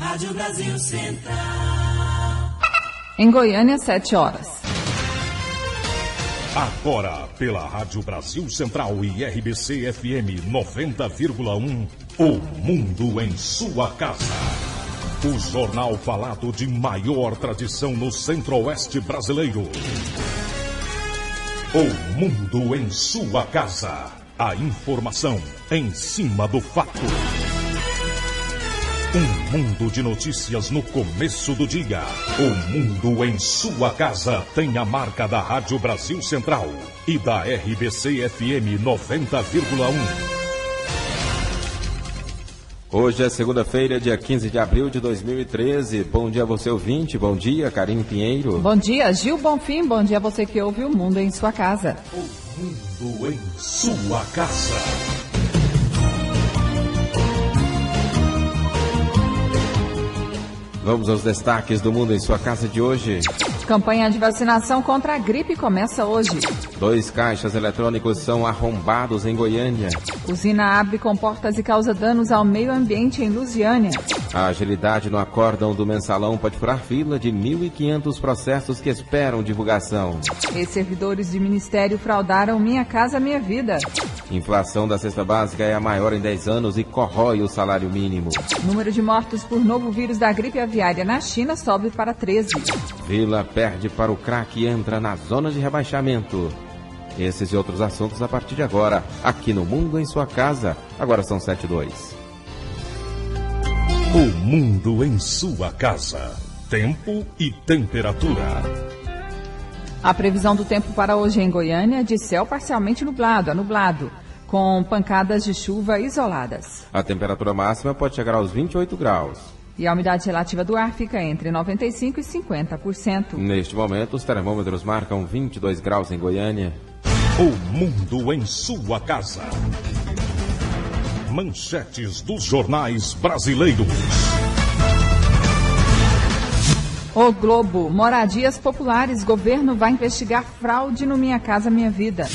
Rádio Brasil Central. Em Goiânia, 7 horas. Agora, pela Rádio Brasil Central e RBC FM 90,1, O Mundo em Sua Casa. O jornal falado de maior tradição no Centro-Oeste brasileiro. O Mundo em Sua Casa. A informação em cima do fato. Um mundo de notícias no começo do dia. O Mundo em Sua Casa tem a marca da Rádio Brasil Central e da RBC FM 90,1. Hoje é segunda-feira, dia 15 de abril de 2013. Bom dia a você, ouvinte. Bom dia, Karine Pinheiro. Bom dia, Gil Bonfim. Bom dia a você que ouve o Mundo em Sua Casa. O Mundo em Sua Casa. Vamos aos destaques do Mundo em Sua Casa de hoje. Campanha de vacinação contra a gripe começa hoje. 2 caixas eletrônicos são arrombados em Goiânia. Usina abre comportas e causa danos ao meio ambiente em Lusiânia. A agilidade no acórdão do mensalão pode furar fila de 1.500 processos que esperam divulgação. Ex-servidores de ministério fraudaram Minha Casa Minha Vida. Inflação da cesta básica é a maior em 10 anos e corrói o salário mínimo. Número de mortos por novo vírus da gripe aviária na China sobe para 13. Vila perde para o craque e entra na zona de rebaixamento. Esses e outros assuntos a partir de agora, aqui no Mundo em Sua Casa. Agora são 7:02. O Mundo em Sua Casa. Tempo e temperatura. A previsão do tempo para hoje em Goiânia é de céu parcialmente nublado a nublado, com pancadas de chuva isoladas. A temperatura máxima pode chegar aos 28 graus. E a umidade relativa do ar fica entre 95% e 50%. Neste momento, os termômetros marcam 22 graus em Goiânia. O Mundo em Sua Casa. Manchetes dos jornais brasileiros. O Globo, moradias populares, governo vai investigar fraude no Minha Casa Minha Vida.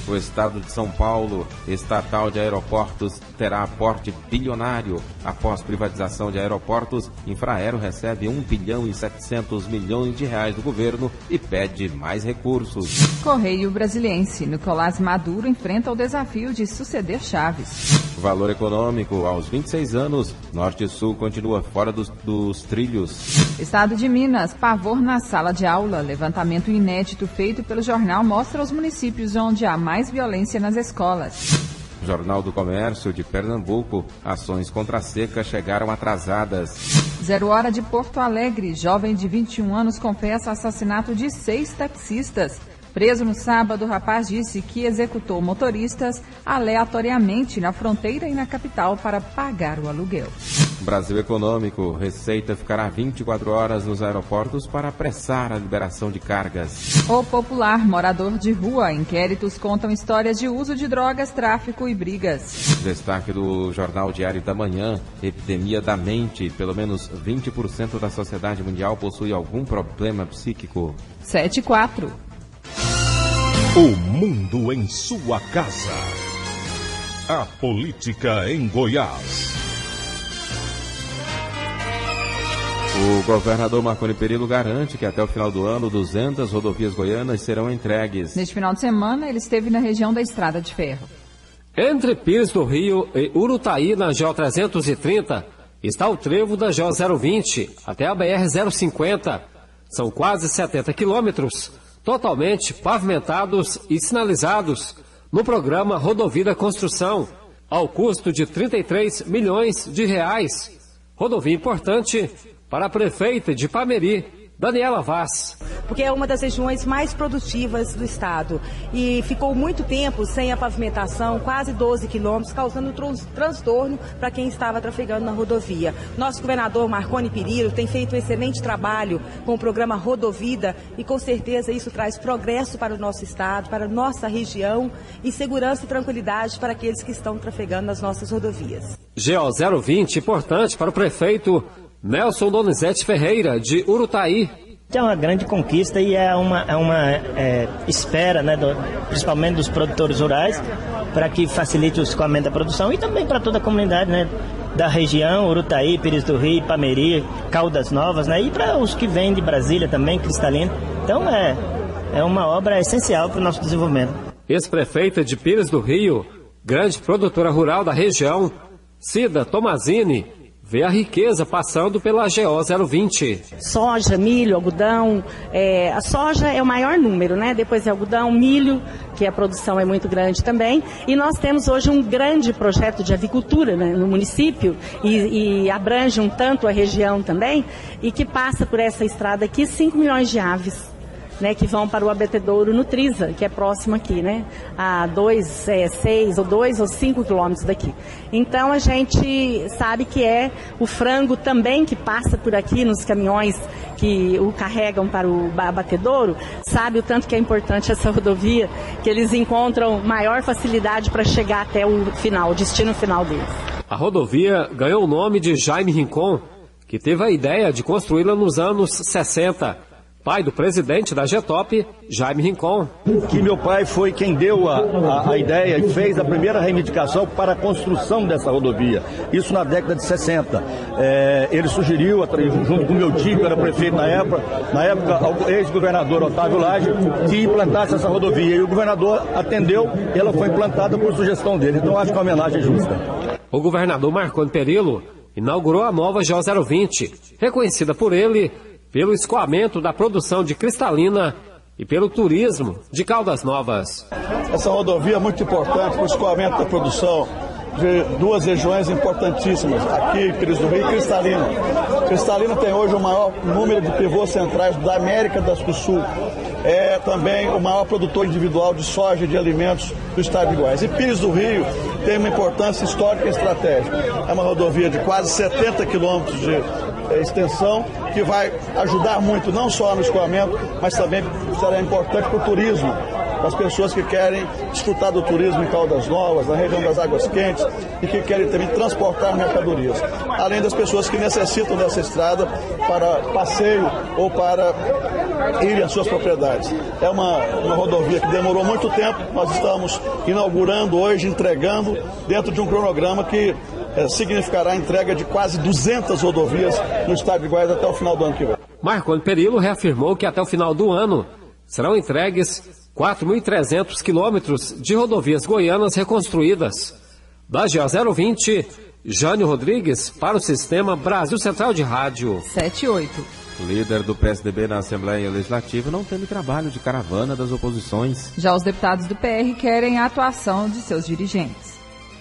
O estado de São Paulo, estatal de aeroportos, terá aporte bilionário. Após privatização de aeroportos, Infraero recebe 1 bilhão e 700 milhões de reais do governo e pede mais recursos. Correio Brasiliense, Nicolás Maduro enfrenta o desafio de suceder Chaves. Valor econômico, aos 26 anos, Norte e Sul continua fora dos trilhos. Estado de Minas, pavor na sala de aula. Levantamento inédito feito pelo jornal mostra os municípios onde há mais violência nas escolas. Jornal do Comércio de Pernambuco, ações contra a seca chegaram atrasadas. 0 hora de Porto Alegre, jovem de 21 anos confessa assassinato de 6 taxistas. Preso no sábado, o rapaz disse que executou motoristas aleatoriamente na fronteira e na capital para pagar o aluguel. Brasil Econômico, Receita ficará 24 horas nos aeroportos para apressar a liberação de cargas. O Popular, morador de rua, inquéritos contam histórias de uso de drogas, tráfico e brigas. Destaque do Jornal Diário da Manhã, epidemia da mente. Pelo menos 20% da sociedade mundial possui algum problema psíquico. 7:04. O Mundo em Sua Casa. A política em Goiás. O governador Marconi Perillo garante que até o final do ano 200 rodovias goianas serão entregues. Neste final de semana, ele esteve na região da Estrada de Ferro. Entre Pires do Rio e Urutaí, na GO 330, está o trevo da GO 020 até a BR 050. São quase 70 quilômetros, totalmente pavimentados e sinalizados no programa Rodovida Construção, ao custo de 33 milhões de reais. Rodovia importante para a prefeita de Ipameri, Daniela Vaz. Porque é uma das regiões mais produtivas do estado e ficou muito tempo sem a pavimentação, quase 12 quilômetros, causando transtorno para quem estava trafegando na rodovia. Nosso governador Marconi Perillo tem feito um excelente trabalho com o programa Rodovida e com certeza isso traz progresso para o nosso estado, para a nossa região e segurança e tranquilidade para aqueles que estão trafegando nas nossas rodovias. GO 020, importante para o prefeito Nelson Donizete Ferreira, de Urutaí. É uma grande conquista e é uma espera, né, principalmente dos produtores rurais, para que facilite o escoamento da produção e também para toda a comunidade, né, da região, Urutaí, Pires do Rio, Ipameri, Caldas Novas, né? E para os que vêm de Brasília também, Cristalina. Então é uma obra essencial para o nosso desenvolvimento. Ex-prefeita de Pires do Rio, grande produtora rural da região, Cida Tomazini, vê a riqueza passando pela GO 020. Soja, milho, algodão. A soja é o maior número, né? Depois é algodão, milho, que a produção é muito grande também. E nós temos hoje um grande projeto de avicultura, né, no município e abrange um tanto a região também, e que passa por essa estrada aqui 5 milhões de aves, né, que vão para o abatedouro Nutrisa, que é próximo aqui, né, a 6 ou 2 ou 5 quilômetros daqui. Então a gente sabe que é o frango também que passa por aqui nos caminhões que o carregam para o abatedouro, sabe o tanto que é importante essa rodovia, que eles encontram maior facilidade para chegar até o final, o destino final deles. A rodovia ganhou o nome de Jaime Rincon, que teve a ideia de construí-la nos anos 60. Pai do presidente da GETOP, Jaime Rincon. Que meu pai foi quem deu a ideia e fez a primeira reivindicação para a construção dessa rodovia. Isso na década de 60. Ele sugeriu, junto com meu tio, que era prefeito na época ao ex-governador Otávio Lage, que implantasse essa rodovia. E o governador atendeu e ela foi implantada por sugestão dele. Então acho que é uma homenagem justa. O governador Marconi Perillo inaugurou a nova GO 020, reconhecida por ele pelo escoamento da produção de Cristalina e pelo turismo de Caldas Novas. Essa rodovia é muito importante para o escoamento da produção de duas regiões importantíssimas, aqui em Pires do Rio e Cristalina. Cristalina tem hoje o maior número de pivôs centrais da América do Sul. É também o maior produtor individual de soja e de alimentos do estado de Goiás. E Pires do Rio tem uma importância histórica e estratégica. É uma rodovia de quase 70 quilômetros de extensão, que vai ajudar muito, não só no escoamento, mas também será importante para o turismo, para as pessoas que querem desfrutar do turismo em Caldas Novas, na região das Águas Quentes, e que querem também transportar mercadorias. Além das pessoas que necessitam dessa estrada para passeio ou para irem às suas propriedades. É uma rodovia que demorou muito tempo, nós estamos inaugurando hoje, entregando, dentro de um cronograma que significará a entrega de quase 200 rodovias no estado de Goiás até o final do ano que vem. Marconi Perillo reafirmou que até o final do ano serão entregues 4.300 quilômetros de rodovias goianas reconstruídas. Da GO 020, Jânio Rodrigues para o Sistema Brasil Central de Rádio. 7-8. Líder do PSDB na Assembleia Legislativa não teme trabalho de caravana das oposições. Já os deputados do PR querem a atuação de seus dirigentes.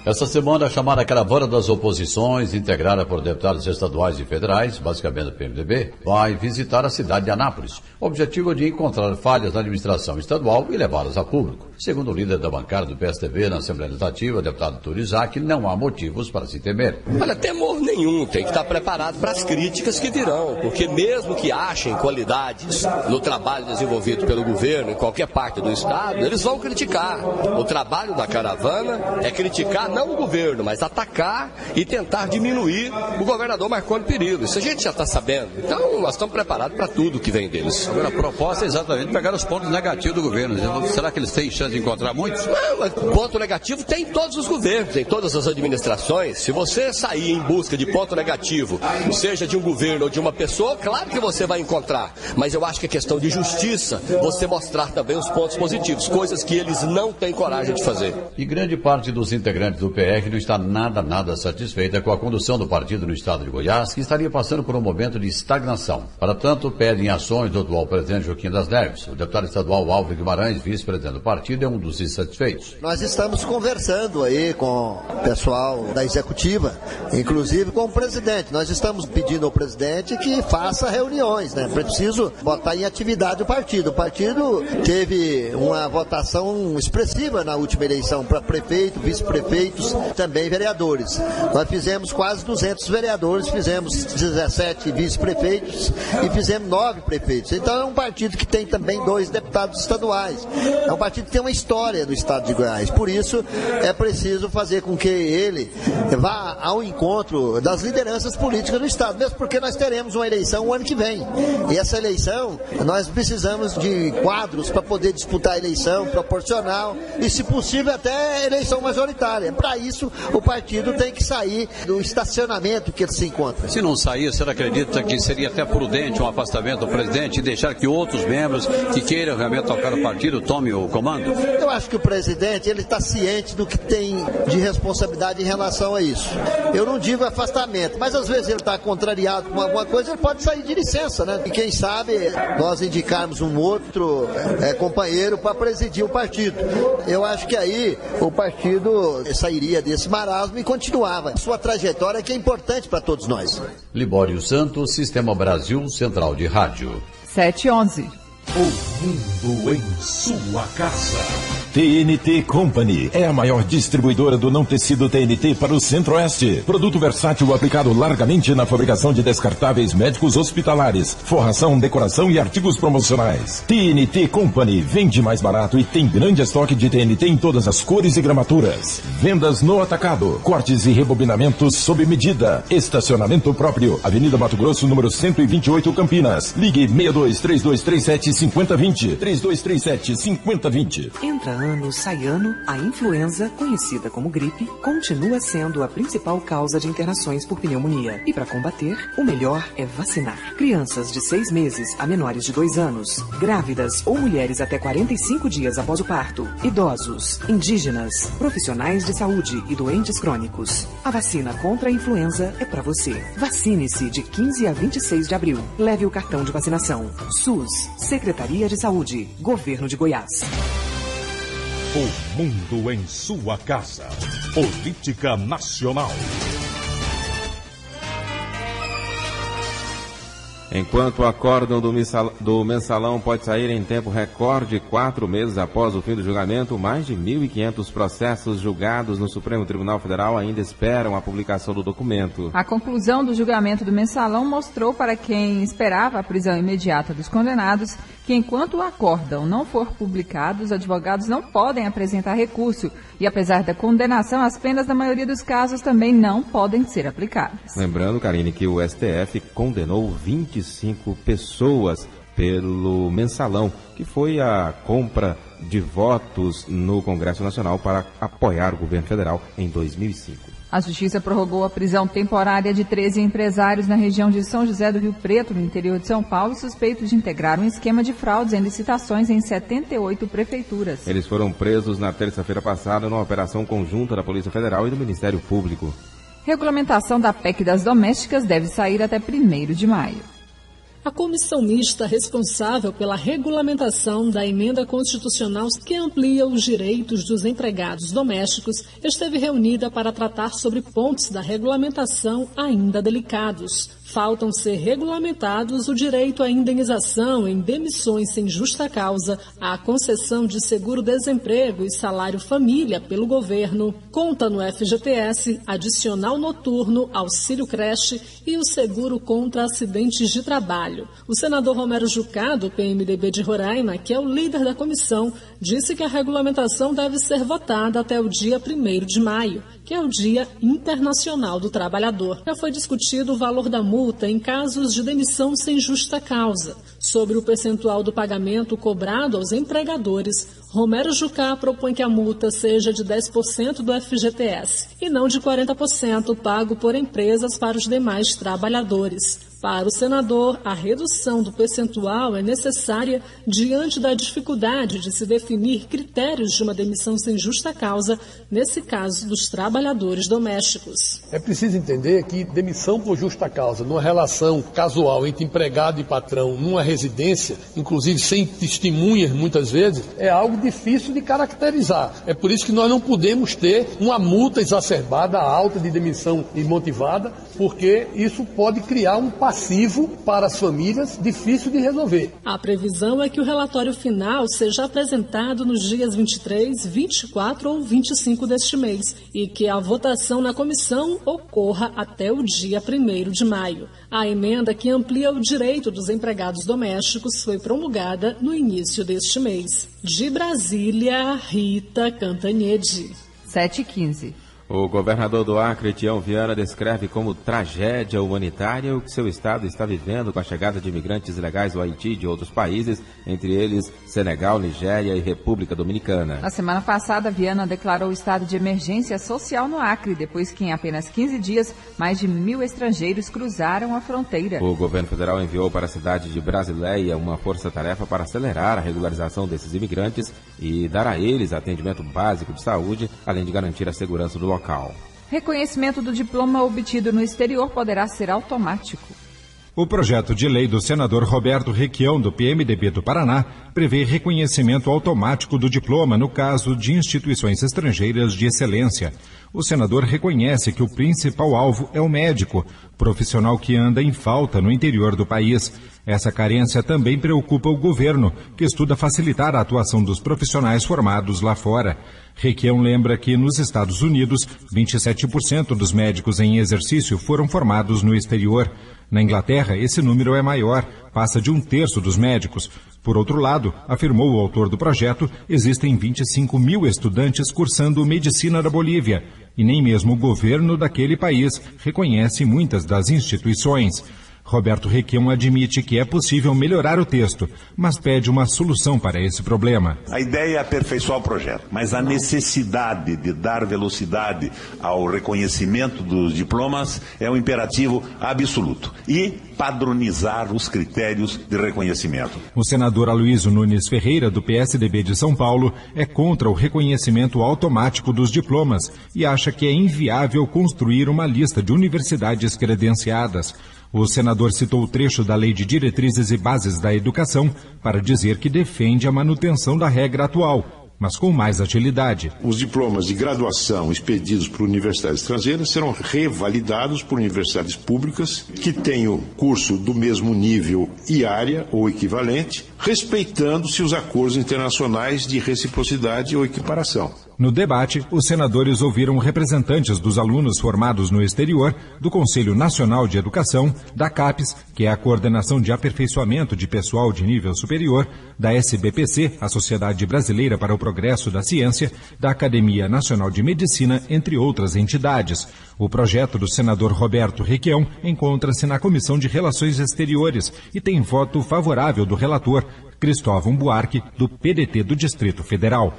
Essa semana, a chamada Caravana das Oposições, integrada por deputados estaduais e federais, basicamente do PMDB, vai visitar a cidade de Anápolis. O objetivo é de encontrar falhas na administração estadual e levá-las a público. Segundo o líder da bancada do PSDB na Assembleia Legislativa, deputado Turizak, não há motivos para se temer. Olha, temor nenhum, tem que estar preparado para as críticas que virão, porque mesmo que achem qualidades no trabalho desenvolvido pelo governo em qualquer parte do estado, eles vão criticar. O trabalho da caravana é criticar não o governo, mas atacar e tentar diminuir o governador Marconi Perillo. Isso a gente já está sabendo. Então, nós estamos preparados para tudo que vem deles. Agora, a proposta é exatamente pegar os pontos negativos do governo. Será que eles têm chance de encontrar muitos? Não, mas ponto negativo tem em todos os governos, em todas as administrações. Se você sair em busca de ponto negativo, seja de um governo ou de uma pessoa, claro que você vai encontrar. Mas eu acho que é questão de justiça você mostrar também os pontos positivos, coisas que eles não têm coragem de fazer. E grande parte dos integrantes do PR não está nada satisfeita com a condução do partido no estado de Goiás, que estaria passando por um momento de estagnação. Para tanto, pedem ações do atual presidente Joaquim das Neves. O deputado estadual Álvaro Guimarães, vice-presidente do partido, é um dos insatisfeitos. Nós estamos conversando aí com o pessoal da executiva, inclusive com o presidente. Nós estamos pedindo ao presidente que faça reuniões, né? Preciso botar em atividade o partido. O partido teve uma votação expressiva na última eleição para prefeito, vice-prefeito, também vereadores. Nós fizemos quase 200 vereadores, fizemos 17 vice-prefeitos e fizemos 9 prefeitos. Então é um partido que tem também 2 deputados estaduais. É um partido que tem uma história no estado de Goiás. Por isso é preciso fazer com que ele vá ao encontro das lideranças políticas do estado, mesmo porque nós teremos uma eleição o ano que vem. E essa eleição, nós precisamos de quadros para poder disputar a eleição proporcional e, se possível, até eleição majoritária. para isso o partido tem que sair do estacionamento que ele se encontra. Se não sair, você acredita que seria até prudente um afastamento do presidente e deixar que outros membros que queiram realmente tocar o partido tomem o comando? Eu acho que o presidente ele está ciente do que tem de responsabilidade em relação a isso. Eu não digo afastamento, mas às vezes ele está contrariado com alguma coisa, ele pode sair de licença, né? E quem sabe nós indicarmos um outro companheiro para presidir o partido. Eu acho que aí o partido sairia desse marasmo e continuava sua trajetória, que é importante para todos nós. Libório Santos, Sistema Brasil Central de Rádio. 7:11. O mundo em sua casa. TNT Company é a maior distribuidora do não tecido TNT para o Centro-Oeste. Produto versátil aplicado largamente na fabricação de descartáveis médicos hospitalares, forração, decoração e artigos promocionais. TNT Company vende mais barato e tem grande estoque de TNT em todas as cores e gramaturas. Vendas no atacado, cortes e rebobinamentos sob medida. Estacionamento próprio. Avenida Mato Grosso, número 128, Campinas. Ligue 62-3237-5020. 3237-5020. Entra ano, sai ano, a influenza, conhecida como gripe, continua sendo a principal causa de internações por pneumonia. E para combater, o melhor é vacinar. Crianças de 6 meses a menores de 2 anos, grávidas ou mulheres até 45 dias após o parto, idosos, indígenas, profissionais de saúde e doentes crônicos. A vacina contra a influenza é para você. Vacine-se de 15 a 26 de abril. Leve o cartão de vacinação. SUS, Secretaria de Saúde, Governo de Goiás. O mundo em sua casa. Política nacional. Enquanto o acórdão do mensalão pode sair em tempo recorde, 4 meses após o fim do julgamento, mais de 1.500 processos julgados no Supremo Tribunal Federal ainda esperam a publicação do documento. A conclusão do julgamento do mensalão mostrou para quem esperava a prisão imediata dos condenados que enquanto o acórdão não for publicado, os advogados não podem apresentar recurso e, apesar da condenação, as penas na maioria dos casos também não podem ser aplicadas. Lembrando, Karine, que o STF condenou 25 pessoas pelo mensalão, que foi a compra de votos no Congresso Nacional para apoiar o governo federal em 2005. A Justiça prorrogou a prisão temporária de 13 empresários na região de São José do Rio Preto, no interior de São Paulo, suspeitos de integrar um esquema de fraudes em licitações em 78 prefeituras. Eles foram presos na terça-feira passada numa operação conjunta da Polícia Federal e do Ministério Público. Regulamentação da PEC das domésticas deve sair até 1º de maio. A comissão mista responsável pela regulamentação da emenda constitucional que amplia os direitos dos empregados domésticos esteve reunida para tratar sobre pontos da regulamentação ainda delicados. Faltam ser regulamentados o direito à indenização em demissões sem justa causa, a concessão de seguro-desemprego e salário-família pelo governo, conta no FGTS, adicional noturno, auxílio creche e o seguro contra acidentes de trabalho. O senador Romero Jucá, do PMDB de Roraima, que é o líder da comissão, disse que a regulamentação deve ser votada até o dia 1º de maio, que é o Dia Internacional do Trabalhador. Já foi discutido o valor da multa em casos de demissão sem justa causa. Sobre o percentual do pagamento cobrado aos empregadores, Romero Jucá propõe que a multa seja de 10% do FGTS e não de 40% pago por empresas para os demais trabalhadores. Para o senador, a redução do percentual é necessária diante da dificuldade de se definir critérios de uma demissão sem justa causa, nesse caso dos trabalhadores domésticos. É preciso entender que demissão por justa causa, numa relação casual entre empregado e patrão, numa residência, inclusive sem testemunhas muitas vezes, é algo difícil de caracterizar. É por isso que nós não podemos ter uma multa exacerbada, alta de demissão imotivada, porque isso pode criar um passivo para as famílias difícil de resolver. A previsão é que o relatório final seja apresentado nos dias 23, 24 ou 25 deste mês e que a votação na comissão ocorra até o dia 1º de maio. A emenda que amplia o direito dos empregados domésticos foi promulgada no início deste mês. De Brasília, Rita Cantanhede. 7h15. O governador do Acre, Tião Viana, descreve como tragédia humanitária o que seu estado está vivendo com a chegada de imigrantes ilegais do Haiti e de outros países, entre eles Senegal, Nigéria e República Dominicana. Na semana passada, Viana declarou estado de emergência social no Acre, depois que em apenas 15 dias, mais de 1.000 estrangeiros cruzaram a fronteira. O governo federal enviou para a cidade de Brasileia uma força-tarefa para acelerar a regularização desses imigrantes e dar a eles atendimento básico de saúde, além de garantir a segurança do local. Reconhecimento do diploma obtido no exterior poderá ser automático. O projeto de lei do senador Roberto Requião, do PMDB do Paraná, prevê reconhecimento automático do diploma no caso de instituições estrangeiras de excelência. O senador reconhece que o principal alvo é o médico, profissional que anda em falta no interior do país. Essa carência também preocupa o governo, que estuda facilitar a atuação dos profissionais formados lá fora. Requião lembra que nos Estados Unidos, 27% dos médicos em exercício foram formados no exterior. Na Inglaterra, esse número é maior, passa de 1/3 dos médicos. Por outro lado, afirmou o autor do projeto, existem 25 mil estudantes cursando medicina na Bolívia, e nem mesmo o governo daquele país reconhece muitas das instituições. Roberto Requião admite que é possível melhorar o texto, mas pede uma solução para esse problema. A ideia é aperfeiçoar o projeto, mas a necessidade de dar velocidade ao reconhecimento dos diplomas é um imperativo absoluto. E padronizar os critérios de reconhecimento. O senador Aloysio Nunes Ferreira, do PSDB de São Paulo, é contra o reconhecimento automático dos diplomas e acha que é inviável construir uma lista de universidades credenciadas. O senador citou o trecho da Lei de Diretrizes e Bases da Educação para dizer que defende a manutenção da regra atual, mas com mais agilidade. Os diplomas de graduação expedidos por universidades estrangeiras serão revalidados por universidades públicas que tenham curso do mesmo nível e área ou equivalente, respeitando-se os acordos internacionais de reciprocidade ou equiparação. No debate, os senadores ouviram representantes dos alunos formados no exterior, do Conselho Nacional de Educação, da CAPES, que é a Coordenação de Aperfeiçoamento de Pessoal de Nível Superior, da SBPC, a Sociedade Brasileira para o Progresso da Ciência, da Academia Nacional de Medicina, entre outras entidades. O projeto do senador Roberto Requião encontra-se na Comissão de Relações Exteriores e tem voto favorável do relator, Cristóvão Buarque, do PDT do Distrito Federal.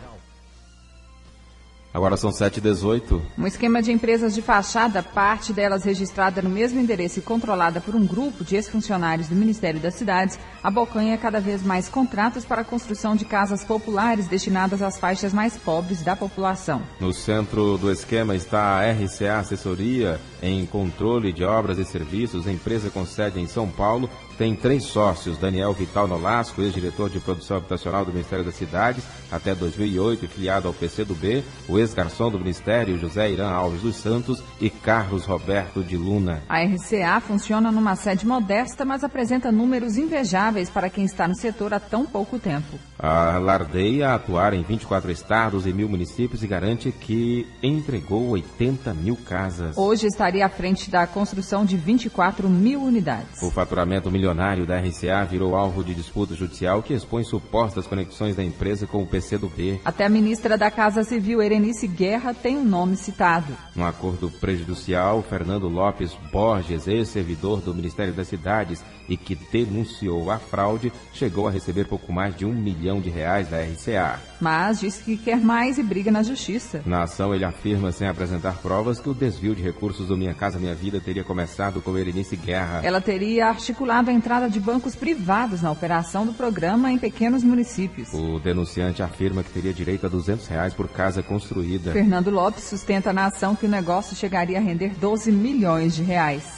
Agora são 7h18. Um esquema de empresas de fachada, parte delas registrada no mesmo endereço e controlada por um grupo de ex-funcionários do Ministério das Cidades, abocanha cada vez mais contratos para a construção de casas populares destinadas às faixas mais pobres da população. No centro do esquema está a RCA Assessoria em Controle de Obras e Serviços, empresa com sede em São Paulo. Tem 3 sócios: Daniel Vital Nolasco, ex-diretor de produção habitacional do Ministério das Cidades, até 2008 e filiado ao PCdoB, o ex-garçom do Ministério, José Irã Alves dos Santos, e Carlos Roberto de Luna. A RCA funciona numa sede modesta, mas apresenta números invejáveis para quem está no setor há tão pouco tempo. Alardeia atuar em 24 estados e 1.000 municípios e garante que entregou 80 mil casas. Hoje estaria à frente da construção de 24 mil unidades. O faturamento milionário da RCA virou alvo de disputa judicial que expõe supostas conexões da empresa com o PCdoB. Até a ministra da Casa Civil, Erenice Guerra, tem um nome citado. No acordo prejudicial, Fernando Lopes Borges, ex-servidor do Ministério das Cidades e que denunciou a fraude, chegou a receber pouco mais de R$1 milhão da RCA. Mas diz que quer mais e briga na justiça. Na ação, ele afirma, sem apresentar provas, que o desvio de recursos do Minha Casa Minha Vida teria começado com Erenice Guerra. Ela teria articulado a entrada de bancos privados na operação do programa em pequenos municípios. O denunciante afirma que teria direito a R$200 por casa construída. Fernando Lopes sustenta na ação que o negócio chegaria a render R$12 milhões.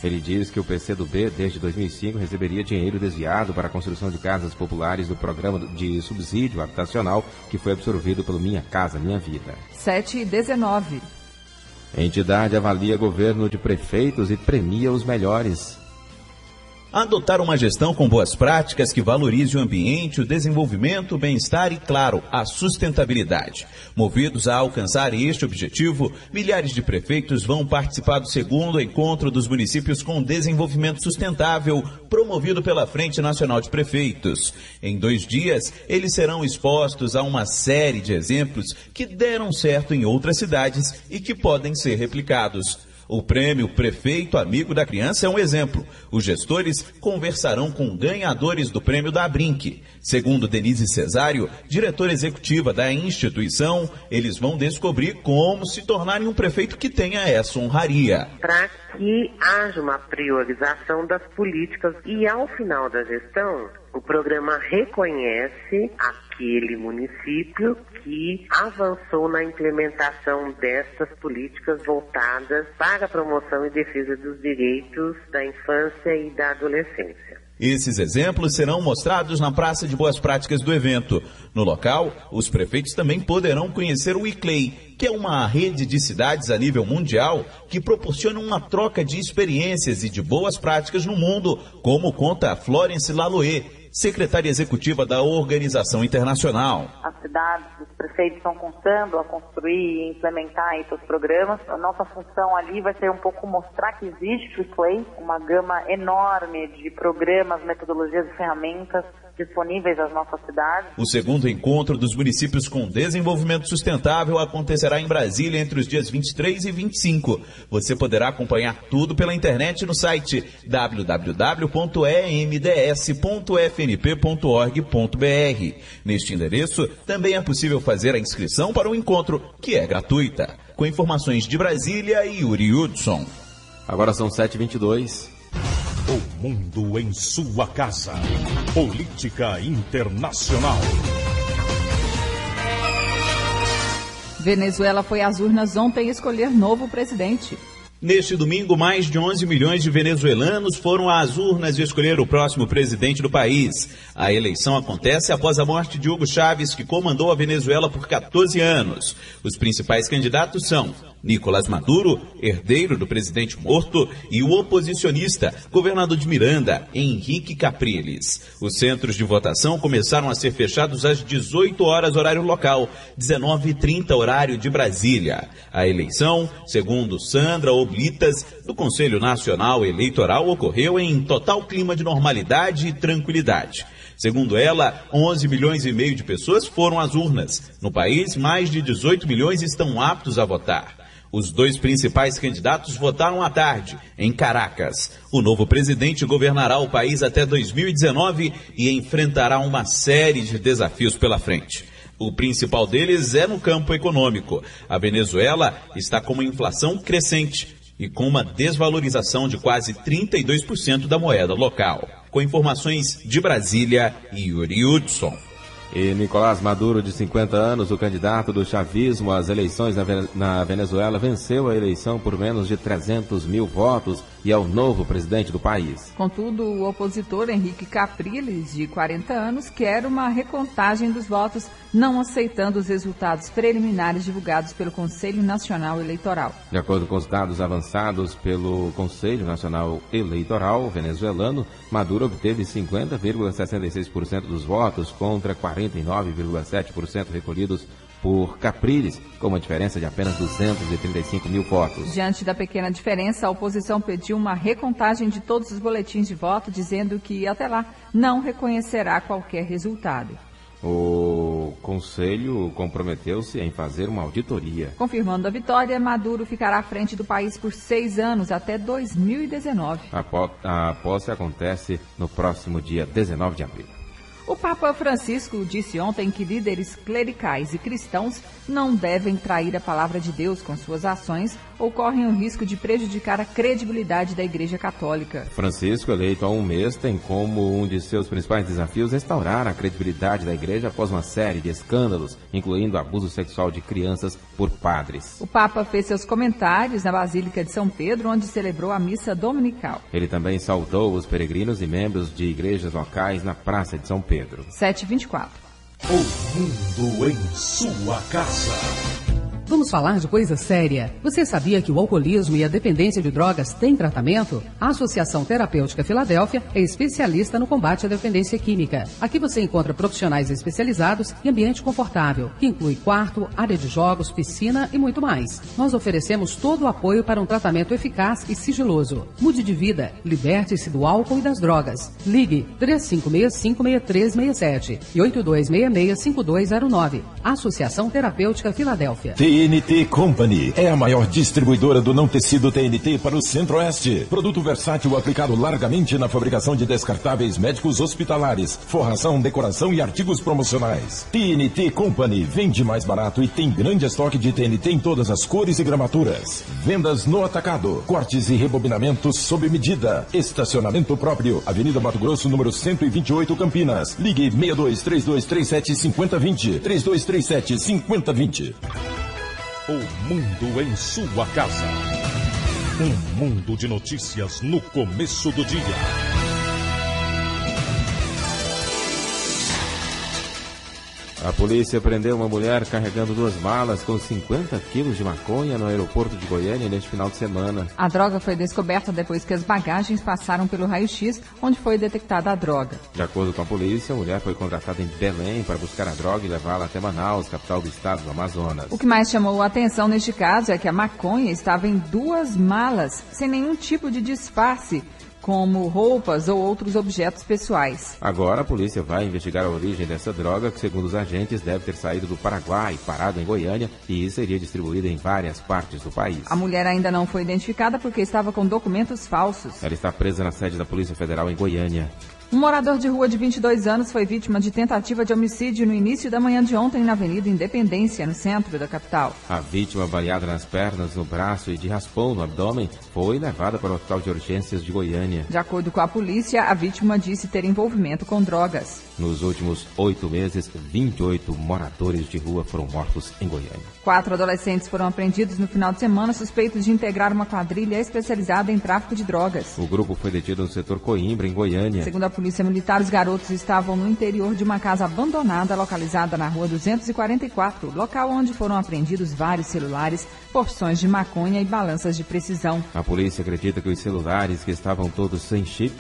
Ele diz que o PCdoB, desde 2005, receberia dinheiro desviado para a construção de casas populares do programa de subsídio habitacional que foi absorvido pelo Minha Casa Minha Vida. 7h19. A entidade avalia governo de prefeitos e premia os melhores. Adotar uma gestão com boas práticas que valorize o ambiente, o desenvolvimento, o bem-estar e, claro, a sustentabilidade. Movidos a alcançar este objetivo, milhares de prefeitos vão participar do segundo encontro dos municípios com desenvolvimento sustentável, promovido pela Frente Nacional de Prefeitos. Em 2 dias, eles serão expostos a uma série de exemplos que deram certo em outras cidades e que podem ser replicados. O prêmio Prefeito Amigo da Criança é um exemplo. Os gestores conversarão com ganhadores do prêmio da Abrinq. Segundo Denise Cesário, diretora executiva da instituição, eles vão descobrir como se tornarem um prefeito que tenha essa honraria. Para que haja uma priorização das políticas e, ao final da gestão, o programa reconhece aquele município que avançou na implementação destas políticas voltadas para a promoção e defesa dos direitos da infância e da adolescência. Esses exemplos serão mostrados na Praça de Boas Práticas do evento. No local, os prefeitos também poderão conhecer o ICLEI, que é uma rede de cidades a nível mundial que proporciona uma troca de experiências e de boas práticas no mundo, como conta Florence Laloé, secretária executiva da Organização Internacional. As cidades, os prefeitos estão contando a construir e implementar esses programas. A nossa função ali vai ser um pouco mostrar que existe o ICLEI, uma gama enorme de programas, metodologias e ferramentas disponíveis às nossas cidades. O segundo encontro dos municípios com desenvolvimento sustentável acontecerá em Brasília entre os dias 23 e 25. Você poderá acompanhar tudo pela internet no site www.emds.fnp.org.br. Neste endereço, também é possível fazer a inscrição para o encontro, que é gratuita. Com informações de Brasília, Yuri Hudson. Agora são 7h22. O mundo em sua casa. Política internacional. Venezuela foi às urnas ontem escolher novo presidente. Neste domingo, mais de 11 milhões de venezuelanos foram às urnas escolher o próximo presidente do país. A eleição acontece após a morte de Hugo Chávez, que comandou a Venezuela por 14 anos. Os principais candidatos são Nicolás Maduro, herdeiro do presidente morto, e o oposicionista, governador de Miranda, Henrique Capriles. Os centros de votação começaram a ser fechados às 18 horas horário local, 19h30 horário de Brasília. A eleição, segundo Sandra Oblitas, do Conselho Nacional Eleitoral, ocorreu em total clima de normalidade e tranquilidade. Segundo ela, 11 milhões e meio de pessoas foram às urnas. No país, mais de 18 milhões estão aptos a votar. Os 2 principais candidatos votaram à tarde, em Caracas. O novo presidente governará o país até 2019 e enfrentará uma série de desafios pela frente. O principal deles é no campo econômico. A Venezuela está com uma inflação crescente e com uma desvalorização de quase 32% da moeda local. Com informações de Brasília, Yuri Hudson. E Nicolás Maduro, de 50 anos, o candidato do chavismo às eleições na Venezuela, venceu a eleição por menos de 300 mil votos e é o novo presidente do país. Contudo, o opositor Henrique Capriles, de 40 anos, quer uma recontagem dos votos, não aceitando os resultados preliminares divulgados pelo Conselho Nacional Eleitoral. De acordo com os dados avançados pelo Conselho Nacional Eleitoral venezuelano, Maduro obteve 50,66% dos votos contra 49,7% recolhidos por Capriles, com uma diferença de apenas 235 mil votos. Diante da pequena diferença, a oposição pediu uma recontagem de todos os boletins de voto, dizendo que, até lá, não reconhecerá qualquer resultado. O Conselho comprometeu-se em fazer uma auditoria. Confirmando a vitória, Maduro ficará à frente do país por 6 anos, até 2019. A posse acontece no próximo dia 19 de abril. O Papa Francisco disse ontem que líderes clericais e cristãos não devem trair a palavra de Deus com suas ações ou correm o risco de prejudicar a credibilidade da Igreja Católica. Francisco, eleito há um mês, tem como um de seus principais desafios restaurar a credibilidade da Igreja após uma série de escândalos, incluindo abuso sexual de crianças por padres. O Papa fez seus comentários na Basílica de São Pedro, onde celebrou a missa dominical. Ele também saudou os peregrinos e membros de igrejas locais na Praça de São Pedro. 7h24. O mundo em sua casa. Vamos falar de coisa séria. Você sabia que o alcoolismo e a dependência de drogas têm tratamento? A Associação Terapêutica Filadélfia é especialista no combate à dependência química. Aqui você encontra profissionais especializados e ambiente confortável, que inclui quarto, área de jogos, piscina e muito mais. Nós oferecemos todo o apoio para um tratamento eficaz e sigiloso. Mude de vida, liberte-se do álcool e das drogas. Ligue 3565-6367 e 8266-5209. Associação Terapêutica Filadélfia. TNT Company é a maior distribuidora do não tecido TNT para o Centro-Oeste. Produto versátil aplicado largamente na fabricação de descartáveis médicos hospitalares, forração, decoração e artigos promocionais. TNT Company vende mais barato e tem grande estoque de TNT em todas as cores e gramaturas. Vendas no atacado, cortes e rebobinamentos sob medida. Estacionamento próprio. Avenida Mato Grosso, número 128, Campinas. Ligue 62-3237-5020. 3237-5020. O mundo em sua casa. Um mundo de notícias no começo do dia. A polícia prendeu uma mulher carregando 2 malas com 50 quilos de maconha no aeroporto de Goiânia neste final de semana. A droga foi descoberta depois que as bagagens passaram pelo raio-x, onde foi detectada a droga. De acordo com a polícia, a mulher foi contratada em Belém para buscar a droga e levá-la até Manaus, capital do estado do Amazonas. O que mais chamou a atenção neste caso é que a maconha estava em 2 malas, sem nenhum tipo de disfarce, como roupas ou outros objetos pessoais. Agora a polícia vai investigar a origem dessa droga, que segundo os agentes deve ter saído do Paraguai, parado em Goiânia, e seria distribuída em várias partes do país. A mulher ainda não foi identificada porque estava com documentos falsos. Ela está presa na sede da Polícia Federal em Goiânia. Um morador de rua de 22 anos foi vítima de tentativa de homicídio no início da manhã de ontem na Avenida Independência, no centro da capital. A vítima, baleada nas pernas, no braço e de raspão no abdômen, foi levada para o Hospital de Urgências de Goiânia. De acordo com a polícia, a vítima disse ter envolvimento com drogas. Nos últimos 8 meses, 28 moradores de rua foram mortos em Goiânia. 4 adolescentes foram apreendidos no final de semana suspeitos de integrar uma quadrilha especializada em tráfico de drogas. O grupo foi detido no setor Coimbra, em Goiânia. Segundo a polícia militar, os garotos estavam no interior de uma casa abandonada localizada na rua 244, local onde foram apreendidos vários celulares, porções de maconha e balanças de precisão. A polícia acredita que os celulares, que estavam todos sem chip,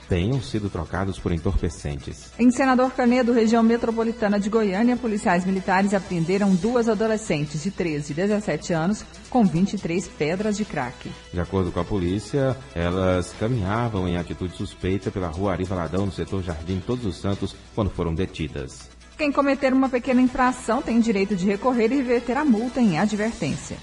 tenham sido trocados por entorpecentes. Em Senador Canedo, região metropolitana de Goiânia, policiais militares apreenderam 2 adolescentes de 13 e 17 anos com 23 pedras de crack. De acordo com a polícia, elas caminhavam em atitude suspeita pela rua Ari Valadão, no setor Jardim Todos os Santos, quando foram detidas. Quem cometer uma pequena infração tem direito de recorrer e reverter a multa em advertência.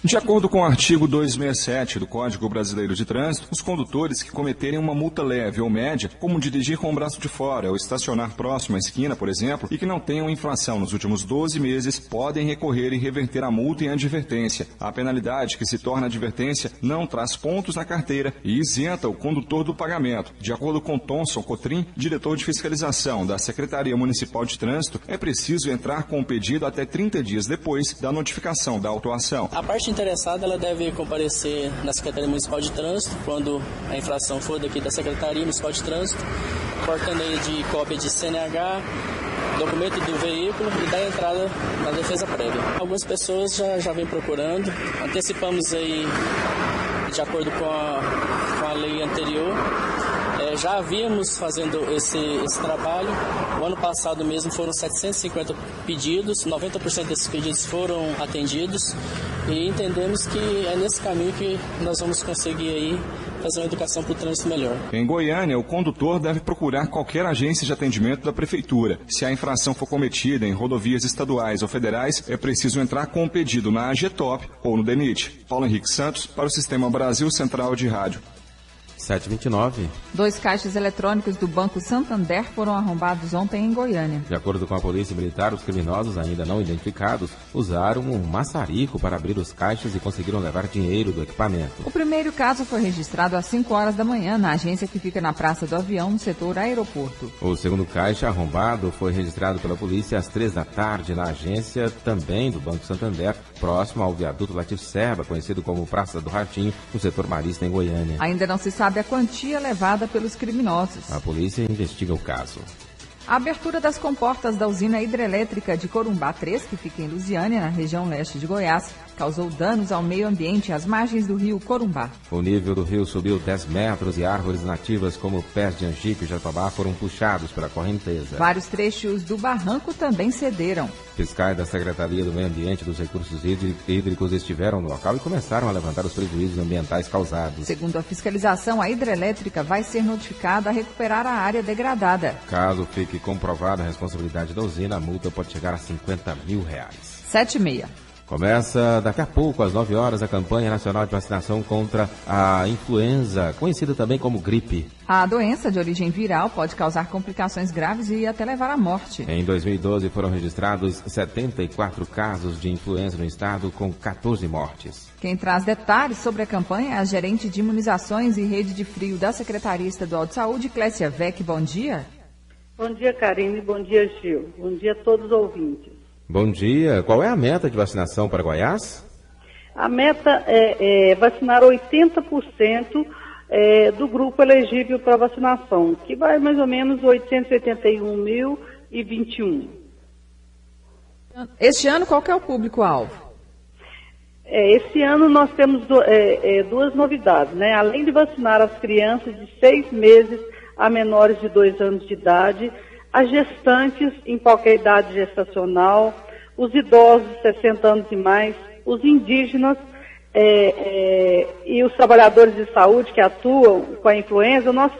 De acordo com o artigo 267 do Código Brasileiro de Trânsito, os condutores que cometerem uma multa leve ou média, como dirigir com o braço de fora ou estacionar próximo à esquina, por exemplo, e que não tenham infração nos últimos 12 meses, podem recorrer e reverter a multa em advertência. A penalidade, que se torna advertência, não traz pontos na carteira e isenta o condutor do pagamento. De acordo com Thomson Cotrim, diretor de fiscalização da Secretaria Municipal de Trânsito, é preciso entrar com o pedido até 30 dias depois da notificação da autuação. A parte interessada, ela deve comparecer na Secretaria Municipal de Trânsito quando a infração for daqui da Secretaria Municipal de Trânsito, portando aí de cópia de CNH, documento do veículo e da entrada na defesa prévia. Algumas pessoas já vêm procurando, antecipamos aí de acordo com a lei anterior. Já havíamos fazendo esse trabalho. O ano passado mesmo foram 750 pedidos, 90% desses pedidos foram atendidos e entendemos que é nesse caminho que nós vamos conseguir aí fazer uma educação para o trânsito melhor. Em Goiânia, o condutor deve procurar qualquer agência de atendimento da Prefeitura. Se a infração for cometida em rodovias estaduais ou federais, é preciso entrar com o pedido na AGTOP ou no DENIT. Paulo Henrique Santos, para o Sistema Brasil Central de Rádio. 7h29. 2 caixas eletrônicos do Banco Santander foram arrombados ontem em Goiânia. De acordo com a polícia militar, os criminosos ainda não identificados usaram um maçarico para abrir os caixas e conseguiram levar dinheiro do equipamento. O primeiro caso foi registrado às 5 horas da manhã na agência que fica na Praça do Avião, no setor aeroporto. O segundo caixa arrombado foi registrado pela polícia às 3 da tarde na agência também do Banco Santander, próximo ao viaduto Latif Serba, conhecido como Praça do Ratinho, no setor marista em Goiânia. Ainda não se sabe a quantia levada pelos criminosos. A polícia investiga o caso. A abertura das comportas da usina hidrelétrica de Corumbá 3, que fica em Lusiânia, na região leste de Goiás, causou danos ao meio ambiente às margens do rio Corumbá. O nível do rio subiu 10 metros e árvores nativas como pés de angico e jatobá foram puxados pela correnteza. Vários trechos do barranco também cederam. Fiscais da Secretaria do Meio Ambiente e dos Recursos Hídricos estiveram no local e começaram a levantar os prejuízos ambientais causados. Segundo a fiscalização, a hidrelétrica vai ser notificada a recuperar a área degradada. Caso fique comprovada a responsabilidade da usina, a multa pode chegar a R$50 mil. 7h30. Começa daqui a pouco, às 9 horas, a campanha nacional de vacinação contra a influenza, conhecida também como gripe. A doença de origem viral pode causar complicações graves e até levar à morte. Em 2012 foram registrados 74 casos de influenza no estado, com 14 mortes. Quem traz detalhes sobre a campanha é a gerente de imunizações e rede de frio da Secretaria Estadual de Saúde, Clécia Vec. Bom dia. Bom dia, Karine. Bom dia, Gil. Bom dia a todos os ouvintes. Bom dia. Qual é a meta de vacinação para Goiás? A meta é vacinar 80% do grupo elegível para vacinação, que vai mais ou menos 881.021. Este ano, qual que é o público-alvo? Esse ano nós temos duas novidades, né? Além de vacinar as crianças de 6 meses a menores de 2 anos de idade, as gestantes em qualquer idade gestacional, os idosos de 60 anos e mais, os indígenas e os trabalhadores de saúde que atuam com a influenza, nós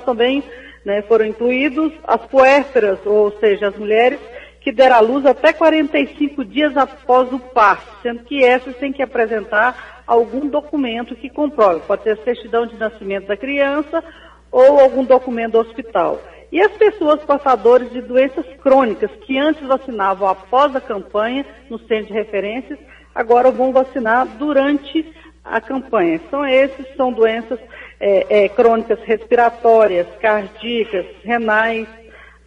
também, né, foram incluídos as puérperas, ou seja, as mulheres que deram à luz até 45 dias após o parto, sendo que essas têm que apresentar algum documento que comprove, pode ser a certidão de nascimento da criança ou algum documento do hospital. E as pessoas portadoras de doenças crônicas, que antes vacinavam após a campanha, no centro de referências, agora vão vacinar durante a campanha. Então, esses são doenças crônicas respiratórias, cardíacas, renais,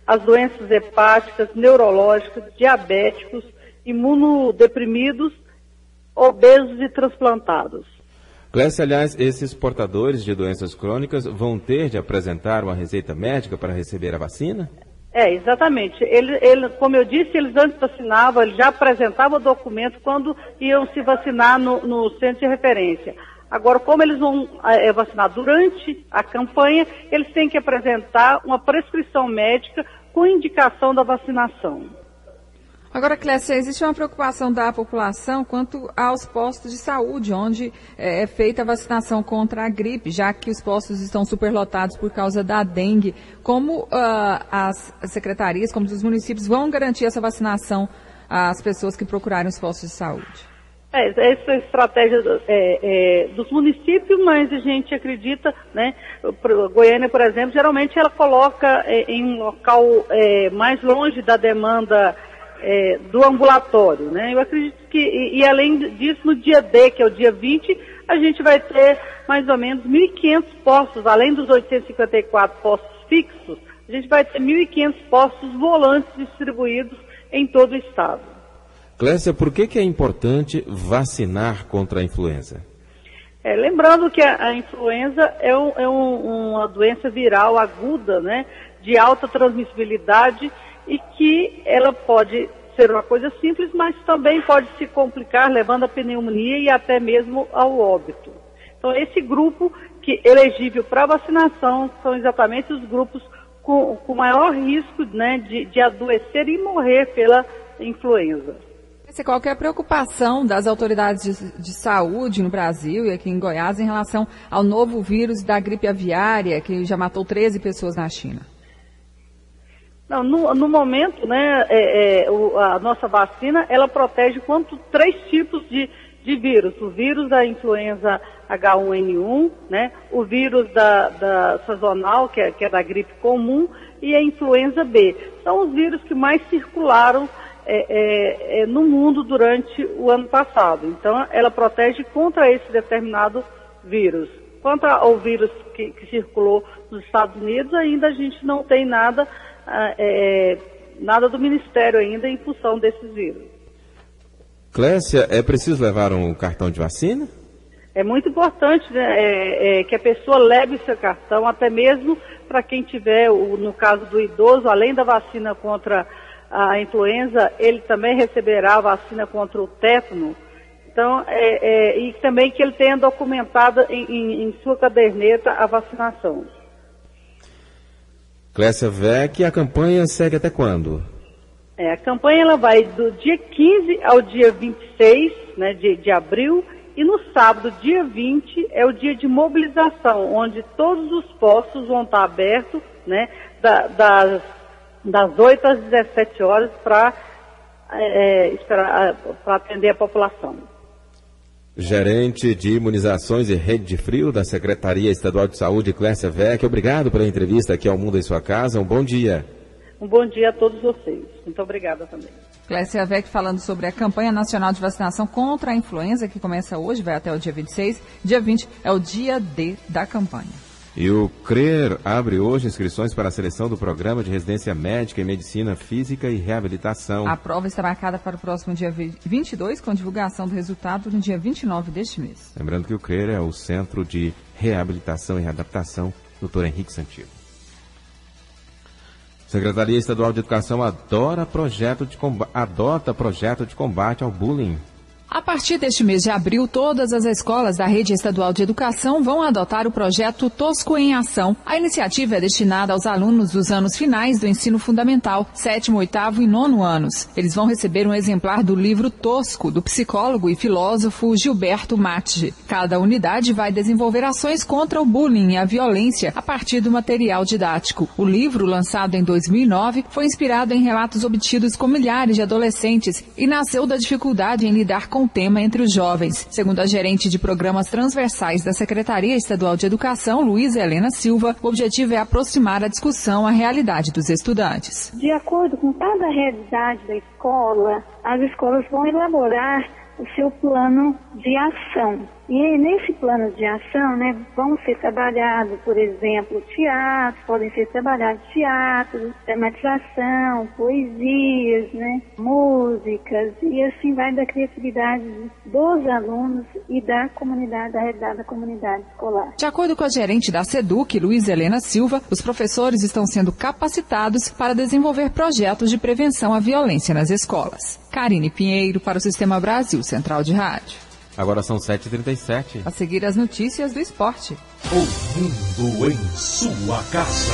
as doenças hepáticas, neurológicas, diabéticos, imunodeprimidos, obesos e transplantados. Clécia, aliás, esses portadores de doenças crônicas vão ter de apresentar uma receita médica para receber a vacina? Exatamente. Como eu disse, eles antes vacinavam, eles já apresentavam o documento quando iam se vacinar no centro de referência. Agora, como eles vão vacinar durante a campanha, eles têm que apresentar uma prescrição médica com indicação da vacinação. Agora, Clécia, existe uma preocupação da população quanto aos postos de saúde, onde é feita a vacinação contra a gripe, já que os postos estão superlotados por causa da dengue. Como as secretarias, como os municípios, vão garantir essa vacinação às pessoas que procurarem os postos de saúde? Essa é a estratégia dos municípios, mas a gente acredita, né? Goiânia, por exemplo, geralmente ela coloca em um local mais longe da demanda do ambulatório, né? Eu acredito que, e além disso, no dia D, que é o dia 20, a gente vai ter mais ou menos 1.500 postos, além dos 854 postos fixos, a gente vai ter 1.500 postos volantes distribuídos em todo o estado. Clécia, por que é importante vacinar contra a influenza? Lembrando que a influenza é uma doença viral aguda, né, de alta transmissibilidade, e que ela pode ser uma coisa simples, mas também pode se complicar, levando à pneumonia e até mesmo ao óbito. Então, esse grupo que é elegível para vacinação são exatamente os grupos com maior risco, né, de adoecer e morrer pela influenza. Qual que é a preocupação das autoridades de saúde no Brasil e aqui em Goiás em relação ao novo vírus da gripe aviária, que já matou 13 pessoas na China? Não, no momento, né, a nossa vacina, ela protege contra 3 tipos de vírus. O vírus da influenza H1N1, né, o vírus da sazonal, que é da gripe comum, e a influenza B. São os vírus que mais circularam no mundo durante o ano passado. Então, ela protege contra esse determinado vírus. Quanto ao vírus que circulou nos Estados Unidos, ainda a gente não tem nada do Ministério ainda em função desses vírus. Clécia, é preciso levar um cartão de vacina? É muito importante, né, que a pessoa leve o seu cartão, até mesmo para quem tiver, no caso do idoso, além da vacina contra a influenza, ele também receberá a vacina contra o tétano. Então, e também que ele tenha documentado em sua caderneta a vacinação. Clécia Vec, a campanha segue até quando? A campanha ela vai do dia 15 ao dia 26, né, de abril, e no sábado, dia 20, é o dia de mobilização, onde todos os postos vão estar abertos, né, das 8 às 17 horas para atender a população. Gerente de Imunizações e Rede de Frio da Secretaria Estadual de Saúde, Clécia Vec, obrigado pela entrevista aqui ao Mundo em Sua Casa. Um bom dia. Um bom dia a todos vocês. Muito obrigada também. Clécia Vec falando sobre a campanha nacional de vacinação contra a influenza, que começa hoje, vai até o dia 26. Dia 20 é o dia D da campanha. E o CRER abre hoje inscrições para a seleção do Programa de Residência Médica em Medicina Física e Reabilitação. A prova está marcada para o próximo dia 22, com divulgação do resultado no dia 29 deste mês. Lembrando que o CRER é o Centro de Reabilitação e Readaptação, Dr. Henrique Santiago. Secretaria Estadual de Educação adota projeto de combate ao bullying. A partir deste mês de abril, todas as escolas da Rede Estadual de Educação vão adotar o projeto Tosco em Ação. A iniciativa é destinada aos alunos dos anos finais do ensino fundamental, 7º, 8º e 9º anos. Eles vão receber um exemplar do livro Tosco, do psicólogo e filósofo Gilberto Matge. Cada unidade vai desenvolver ações contra o bullying e a violência a partir do material didático. O livro, lançado em 2009, foi inspirado em relatos obtidos com milhares de adolescentes e nasceu da dificuldade em lidar com o tema entre os jovens. Segundo a gerente de programas transversais da Secretaria Estadual de Educação, Luísa Helena Silva, o objetivo é aproximar a discussão à realidade dos estudantes. De acordo com cada realidade da escola, as escolas vão elaborar o seu plano de ação. E nesse plano de ação, né, vão ser trabalhados, por exemplo, teatro, podem ser trabalhados teatro, dramatização, poesias, né, músicas, e assim vai da criatividade dos alunos e da comunidade, da realidade da comunidade escolar. De acordo com a gerente da SEDUC, Luísa Helena Silva, os professores estão sendo capacitados para desenvolver projetos de prevenção à violência nas escolas. Karine Pinheiro, para o Sistema Brasil Central de Rádio. Agora são 7h37. A seguir as notícias do esporte. O mundo em sua casa.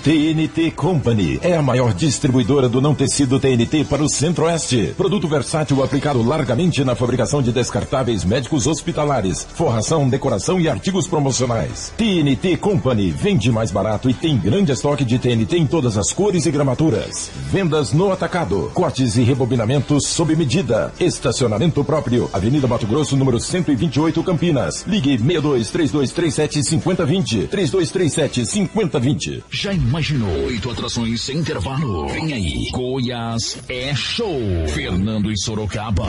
TNT Company é a maior distribuidora do não tecido TNT para o Centro-Oeste. Produto versátil aplicado largamente na fabricação de descartáveis médicos hospitalares, forração, decoração e artigos promocionais. TNT Company vende mais barato e tem grande estoque de TNT em todas as cores e gramaturas. Vendas no atacado, cortes e rebobinamentos sob medida. Estacionamento próprio. Avenida Mato Grosso, número 128, Campinas. Ligue 62-3237-5020. 3237-5020. Já imaginou 8 atrações sem intervalo? Vem aí, Goiás é show. Fernando e Sorocaba,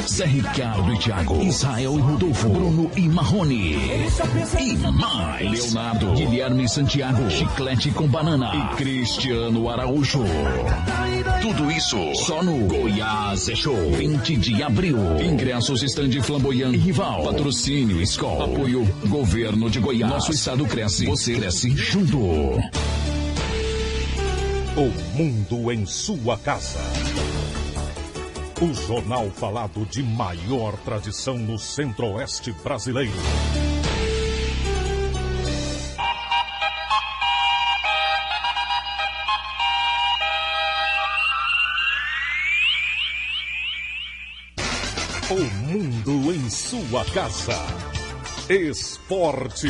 Zé Ricardo e Thiago, Israel e Rodolfo, Bruno e Marrone. E mais, Leonardo, Guilherme Santiago, Chiclete com Banana e Cristiano Araújo. Tudo isso só no Goiás é Show, 20 de abril. Ingressos estande Flamboyant e Rival. Patrocínio Skol. Apoio Governo de Goiás. Nosso estado cresce, você cresce junto. O mundo em sua casa. O jornal falado de maior tradição no Centro-Oeste brasileiro. O mundo em sua casa. Esporte.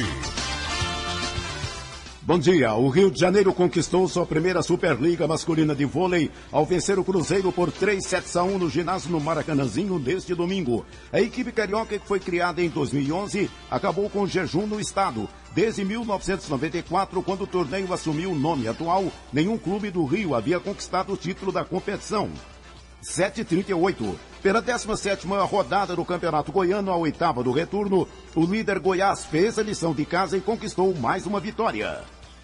Bom dia. O Rio de Janeiro conquistou sua primeira Superliga masculina de vôlei ao vencer o Cruzeiro por 3-1 no ginásio no Maracanãzinho neste domingo. A equipe carioca, que foi criada em 2011, acabou com jejum no estado. Desde 1994, quando o torneio assumiu o nome atual, nenhum clube do Rio havia conquistado o título da competição. 7h38. Pela 17ª rodada do Campeonato Goiano, a 8ª do retorno, o líder Goiás fez a lição de casa e conquistou mais uma vitória.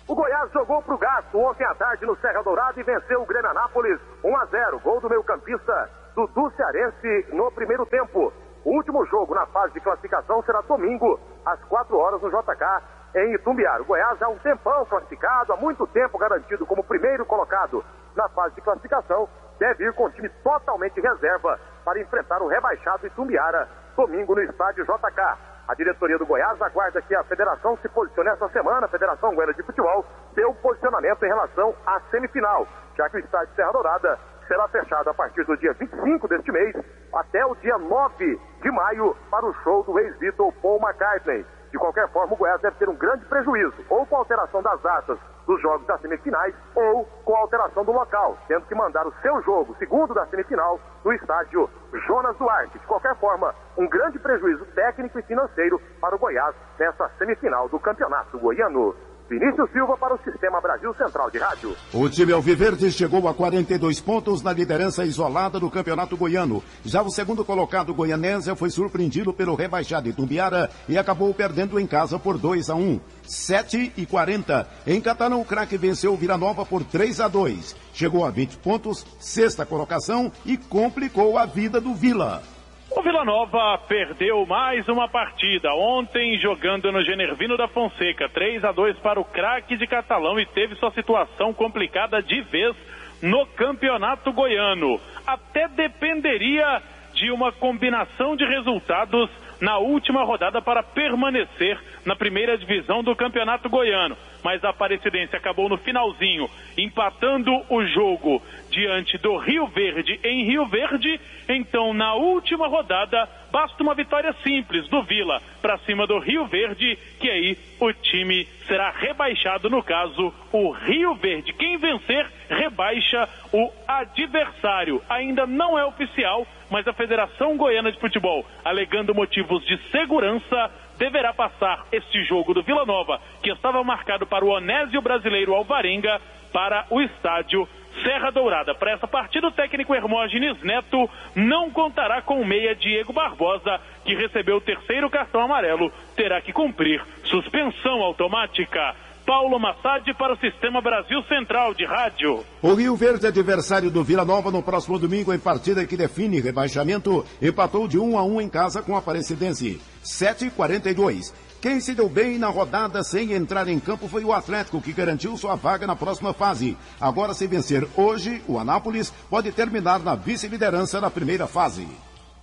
O Goiás jogou pro gasto ontem à tarde no Serra Dourada e venceu o Grêmio Anápolis 1-0. Gol do meio-campista Dudu Cearense no primeiro tempo. O último jogo na fase de classificação será domingo, às 4 horas, no JK, em Itumbiara. O Goiás há um tempão classificado, há muito tempo garantido como primeiro colocado na fase de classificação, deve ir com o time totalmente reserva para enfrentar o rebaixado Itumbiara, domingo no estádio JK. A diretoria do Goiás aguarda que a federação se posicione essa semana. A Federação Goiana de Futebol deu posicionamento em relação à semifinal, já que o estádio Serra Dourada será fechado a partir do dia 25 deste mês até o dia 9 de maio para o show do ex-Beatle Paul McCartney. De qualquer forma, o Goiás deve ter um grande prejuízo, ou com a alteração das datas dos jogos das semifinais, ou com a alteração do local, tendo que mandar o seu jogo, segundo da semifinal, no estádio Jonas Duarte. De qualquer forma, um grande prejuízo técnico e financeiro para o Goiás nessa semifinal do Campeonato Goiano. Vinícius Silva para o Sistema Brasil Central de Rádio. O time alviverde chegou a 42 pontos na liderança isolada do Campeonato Goiano. Já o segundo colocado, Goianésia, foi surpreendido pelo rebaixado Itumbiara e acabou perdendo em casa por 2-1. 7:40. Em Catalão, o Craque venceu o Vila Nova por 3-2. Chegou a 20 pontos, sexta colocação e complicou a vida do Vila. O Vila Nova perdeu mais uma partida ontem jogando no Genervino da Fonseca, 3-2 para o Craque de Catalão, e teve sua situação complicada de vez no Campeonato Goiano. Até dependeria de uma combinação de resultados na última rodada para permanecer na primeira divisão do Campeonato Goiano. Mas a Aparecidense acabou no finalzinho empatando o jogo diante do Rio Verde em Rio Verde. Então, na última rodada, basta uma vitória simples do Vila para cima do Rio Verde, que aí o time será rebaixado, no caso, o Rio Verde. Quem vencer, rebaixa o adversário. Ainda não é oficial, mas a Federação Goiana de Futebol, alegando motivos de segurança, deverá passar este jogo do Vila Nova, que estava marcado para o Onésio Brasileiro Alvarenga, para o estádio Serra Dourada. Para essa partida, o técnico Hermógenes Neto não contará com o meia Diego Barbosa, que recebeu o terceiro cartão amarelo, terá que cumprir suspensão automática. Paulo Massad para o Sistema Brasil Central de Rádio. O Rio Verde, adversário do Vila Nova no próximo domingo em partida que define rebaixamento, empatou de 1-1 em casa com a Aparecidense. 7:42. Quem se deu bem na rodada sem entrar em campo foi o Atlético, que garantiu sua vaga na próxima fase. Agora, se vencer hoje, o Anápolis pode terminar na vice-liderança na primeira fase.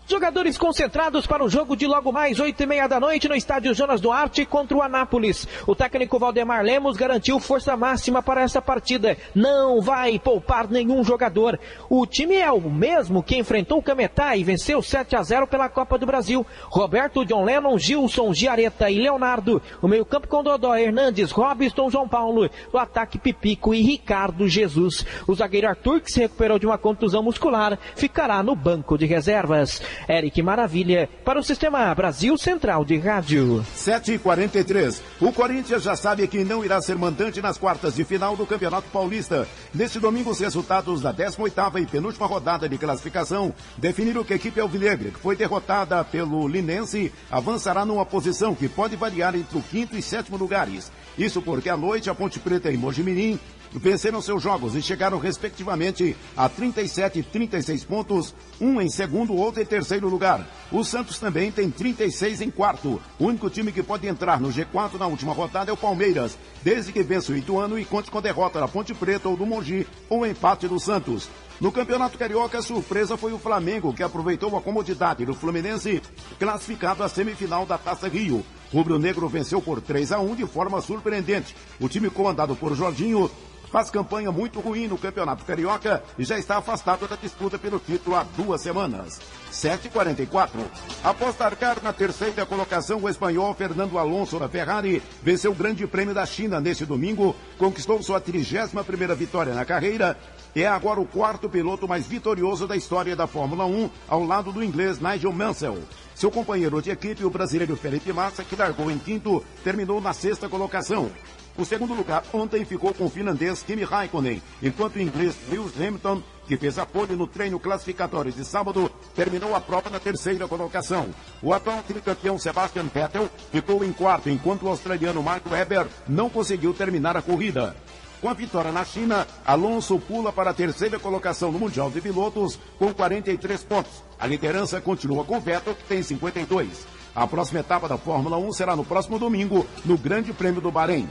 Jogadores concentrados para o jogo de logo mais 8:30 da noite no estádio Jonas Duarte contra o Anápolis. O técnico Valdemar Lemos garantiu força máxima para essa partida. Não vai poupar nenhum jogador. O time é o mesmo que enfrentou o Cametá e venceu 7-0 pela Copa do Brasil. Roberto, John Lennon, Gilson, Giareta e Leonardo. O meio-campo com Dodó, Hernandes, Robson, João Paulo. O ataque Pipico e Ricardo Jesus. O zagueiro Arthur, que se recuperou de uma contusão muscular, ficará no banco de reservas. Eric Maravilha para o Sistema Brasil Central de Rádio. 7:43. O Corinthians já sabe que não irá ser mandante nas quartas de final do Campeonato Paulista. Neste domingo, os resultados da 18ª e penúltima rodada de classificação definiram que a equipe alvinegra, que foi derrotada pelo Linense, avançará numa posição que pode variar entre o 5º e 7º lugares. Isso porque à noite a Ponte Preta e Mojimirim venceram seus jogos e chegaram respectivamente a 37 e 36 pontos, um em segundo, outro em terceiro lugar. O Santos também tem 36 em quarto. O único time que pode entrar no G4 na última rodada é o Palmeiras, desde que vença o Ituano e conte com derrota da Ponte Preta ou do Mogi ou empate do Santos. No Campeonato Carioca, a surpresa foi o Flamengo, que aproveitou a comodidade do Fluminense, classificado à semifinal da Taça Rio. O rubro-negro venceu por 3-1 de forma surpreendente. O time comandado por Jorginho faz campanha muito ruim no Campeonato Carioca e já está afastado da disputa pelo título há 2 semanas. 7:44. Após largar na terceira colocação, o espanhol Fernando Alonso da Ferrari venceu o Grande Prêmio da China neste domingo, conquistou sua 31ª vitória na carreira e é agora o 4º piloto mais vitorioso da história da Fórmula 1, ao lado do inglês Nigel Mansell. Seu companheiro de equipe, o brasileiro Felipe Massa, que largou em quinto, terminou na 6ª colocação. O segundo lugar ontem ficou com o finlandês Kimi Raikkonen, enquanto o inglês Lewis Hamilton, que fez a pole no treino classificatório de sábado, terminou a prova na 3ª colocação. O atual tricampeão Sebastian Vettel ficou em quarto, enquanto o australiano Mark Webber não conseguiu terminar a corrida. Com a vitória na China, Alonso pula para a terceira colocação no Mundial de Pilotos com 43 pontos. A liderança continua com Vettel, que tem 52. A próxima etapa da Fórmula 1 será no próximo domingo, no Grande Prêmio do Bahrein.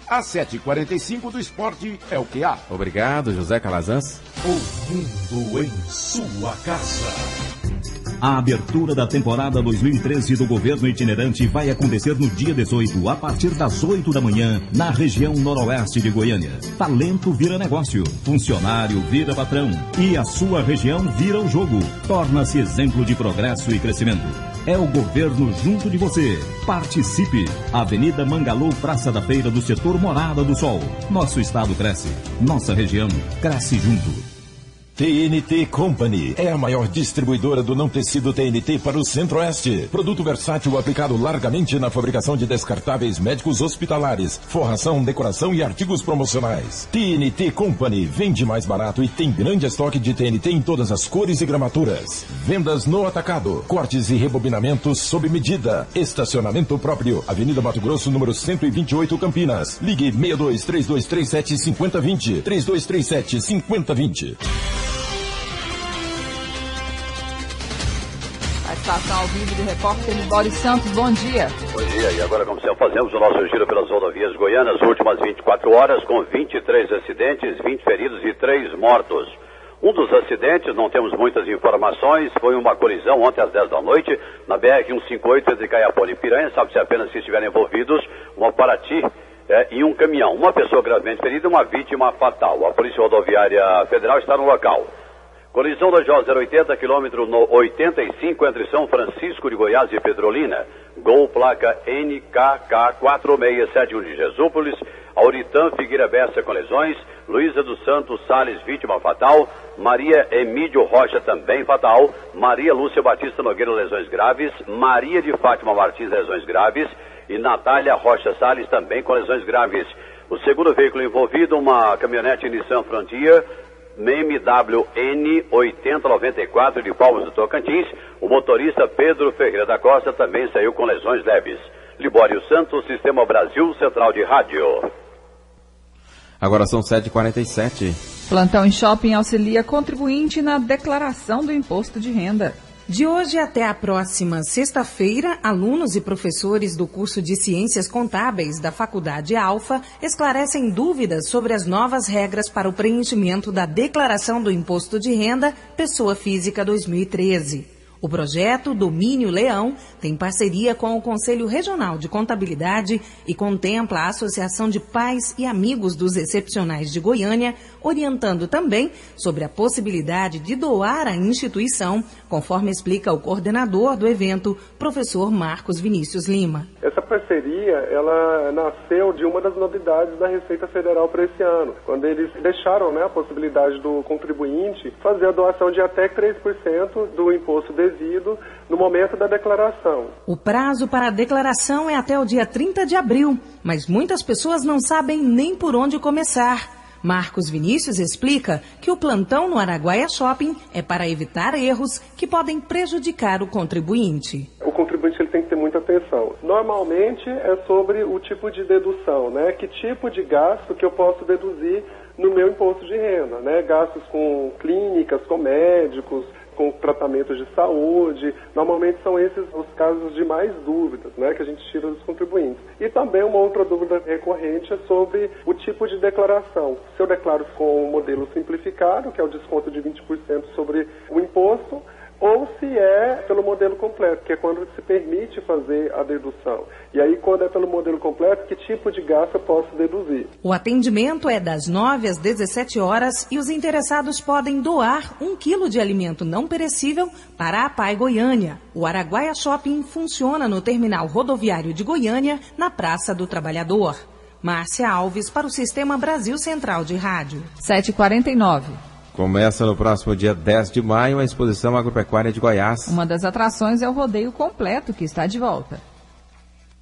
Às 7h45 do esporte é o que há. Obrigado, José Calazans. O mundo em sua casa. A abertura da temporada 2013 do Governo Itinerante vai acontecer no dia 18, a partir das 8 da manhã, na região noroeste de Goiânia. Talento vira negócio, funcionário vira patrão e a sua região vira o jogo. Torna-se exemplo de progresso e crescimento. É o governo junto de você. Participe. Avenida Mangalô, Praça da Feira do Setor Morada do Sol. Nosso estado cresce. Nossa região cresce junto. TNT Company é a maior distribuidora do não tecido TNT para o Centro-Oeste. Produto versátil aplicado largamente na fabricação de descartáveis médicos hospitalares, forração, decoração e artigos promocionais. TNT Company vende mais barato e tem grande estoque de TNT em todas as cores e gramaturas. Vendas no atacado, cortes e rebobinamentos sob medida. Estacionamento próprio. Avenida Mato Grosso, número 128, Campinas. Ligue 62-3237-5020. 3237-5020. Participação ao vivo do repórter Boris Santos, bom dia. Bom dia, e agora como sempre fazemos o nosso giro pelas rodovias goianas, últimas 24 horas, com 23 acidentes, 20 feridos e 3 mortos. Um dos acidentes, não temos muitas informações, foi uma colisão ontem às 10 da noite, na BR-158 entre Caiapó e Piranha, sabe-se apenas se estiverem envolvidos uma Paraty e um caminhão. Uma pessoa gravemente ferida e uma vítima fatal. A Polícia Rodoviária Federal está no local. Colisão da JO 080, quilômetro 85, entre São Francisco de Goiás e Petrolina. Gol, placa NKK4671 de Jesúpolis. Auritã Figueira Bessa com lesões. Luísa dos Santos Salles, vítima fatal. Maria Emídio Rocha, também fatal. Maria Lúcia Batista Nogueira, lesões graves. Maria de Fátima Martins, lesões graves. E Natália Rocha Salles, também com lesões graves. O segundo veículo envolvido, uma caminhonete Nissan Frontier, BMW N8094 de Palmas do Tocantins. O motorista Pedro Ferreira da Costa também saiu com lesões leves. Libório Santos, Sistema Brasil Central de Rádio. Agora são 7h47. Plantão em Shopping auxilia contribuinte na declaração do imposto de renda. De hoje até a próxima sexta-feira, alunos e professores do curso de Ciências Contábeis da Faculdade Alfa esclarecem dúvidas sobre as novas regras para o preenchimento da Declaração do Imposto de Renda Pessoa Física 2013. O projeto Domínio Leão tem parceria com o Conselho Regional de Contabilidade e contempla a Associação de Pais e Amigos dos Excepcionais de Goiânia, orientando também sobre a possibilidade de doar à instituição, conforme explica o coordenador do evento, professor Marcos Vinícius Lima. Essa parceria, ela nasceu de uma das novidades da Receita Federal para esse ano, quando eles deixaram, a possibilidade do contribuinte fazer a doação de até 3% do imposto devido no momento da declaração. O prazo para a declaração é até o dia 30 de abril, mas muitas pessoas não sabem nem por onde começar. Marcos Vinícius explica que o plantão no Araguaia Shopping é para evitar erros que podem prejudicar o contribuinte. O contribuinte ele tem que ter muita atenção. Normalmente é sobre o tipo de dedução, Que tipo de gasto que eu posso deduzir no meu imposto de renda, Gastos com clínicas, com médicos, com tratamentos de saúde. Normalmente são esses os casos de mais dúvidas, que a gente tira dos contribuintes. E também uma outra dúvida recorrente é sobre o tipo de declaração. Se eu declaro com o modelo simplificado, que é o desconto de 20% sobre o imposto, ou se é pelo modelo completo, que é quando se permite fazer a dedução. E aí, quando é pelo modelo completo, que tipo de gasto eu posso deduzir? O atendimento é das 9 às 17 horas e os interessados podem doar 1 quilo de alimento não perecível para a Pai Goiânia. O Araguaia Shopping funciona no terminal rodoviário de Goiânia, na Praça do Trabalhador. Márcia Alves para o Sistema Brasil Central de Rádio. 7h49. Começa no próximo dia 10 de maio a exposição agropecuária de Goiás. Uma das atrações é o rodeio completo, que está de volta.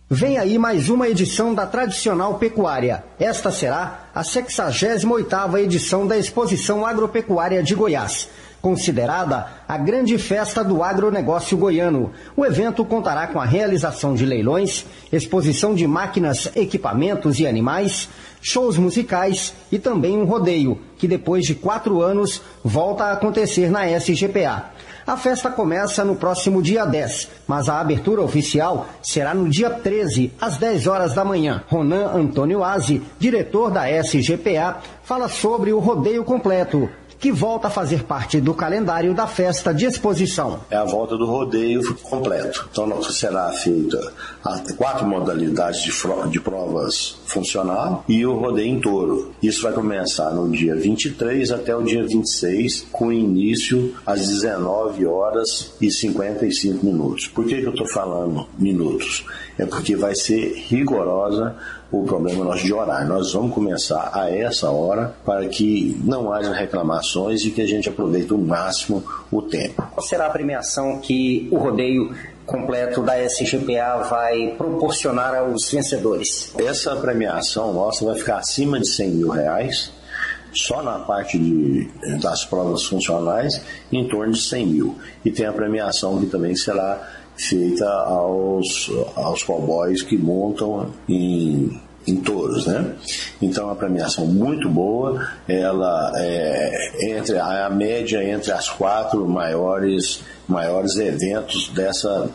Vem aí mais uma edição da Tradicional Pecuária. Esta será a 68ª edição da Exposição Agropecuária de Goiás. considerada a grande festa do agronegócio goiano. O evento contará com a realização de leilões, exposição de máquinas, equipamentos e animais, shows musicais e também um rodeio, que depois de 4 anos volta a acontecer na SGPA. A festa começa no próximo dia 10, mas a abertura oficial será no dia 13, às 10 horas da manhã. Ronan Antônio Aze, diretor da SGPA, fala sobre o rodeio completo, que volta a fazer parte do calendário da festa de exposição. É a volta do rodeio completo. Então será feita 4 modalidades de provas funcional e o rodeio em touro. Isso vai começar no dia 23 até o dia 26, com início às 19 horas e 55 minutos. Por que eu estou falando minutos? É porque vai ser rigorosa o problema nosso de horário. Nós vamos começar a essa hora para que não haja reclamações e que a gente aproveite o máximo o tempo. Qual será a premiação que o rodeio completo da SGPA vai proporcionar aos vencedores? Essa premiação nossa vai ficar acima de R$100 mil, só na parte das provas funcionais, em torno de 100 mil. E tem a premiação que também será feita aos cowboys que montam em touros, né? Então, a premiação muito boa, ela é a média entre as 4 maiores eventos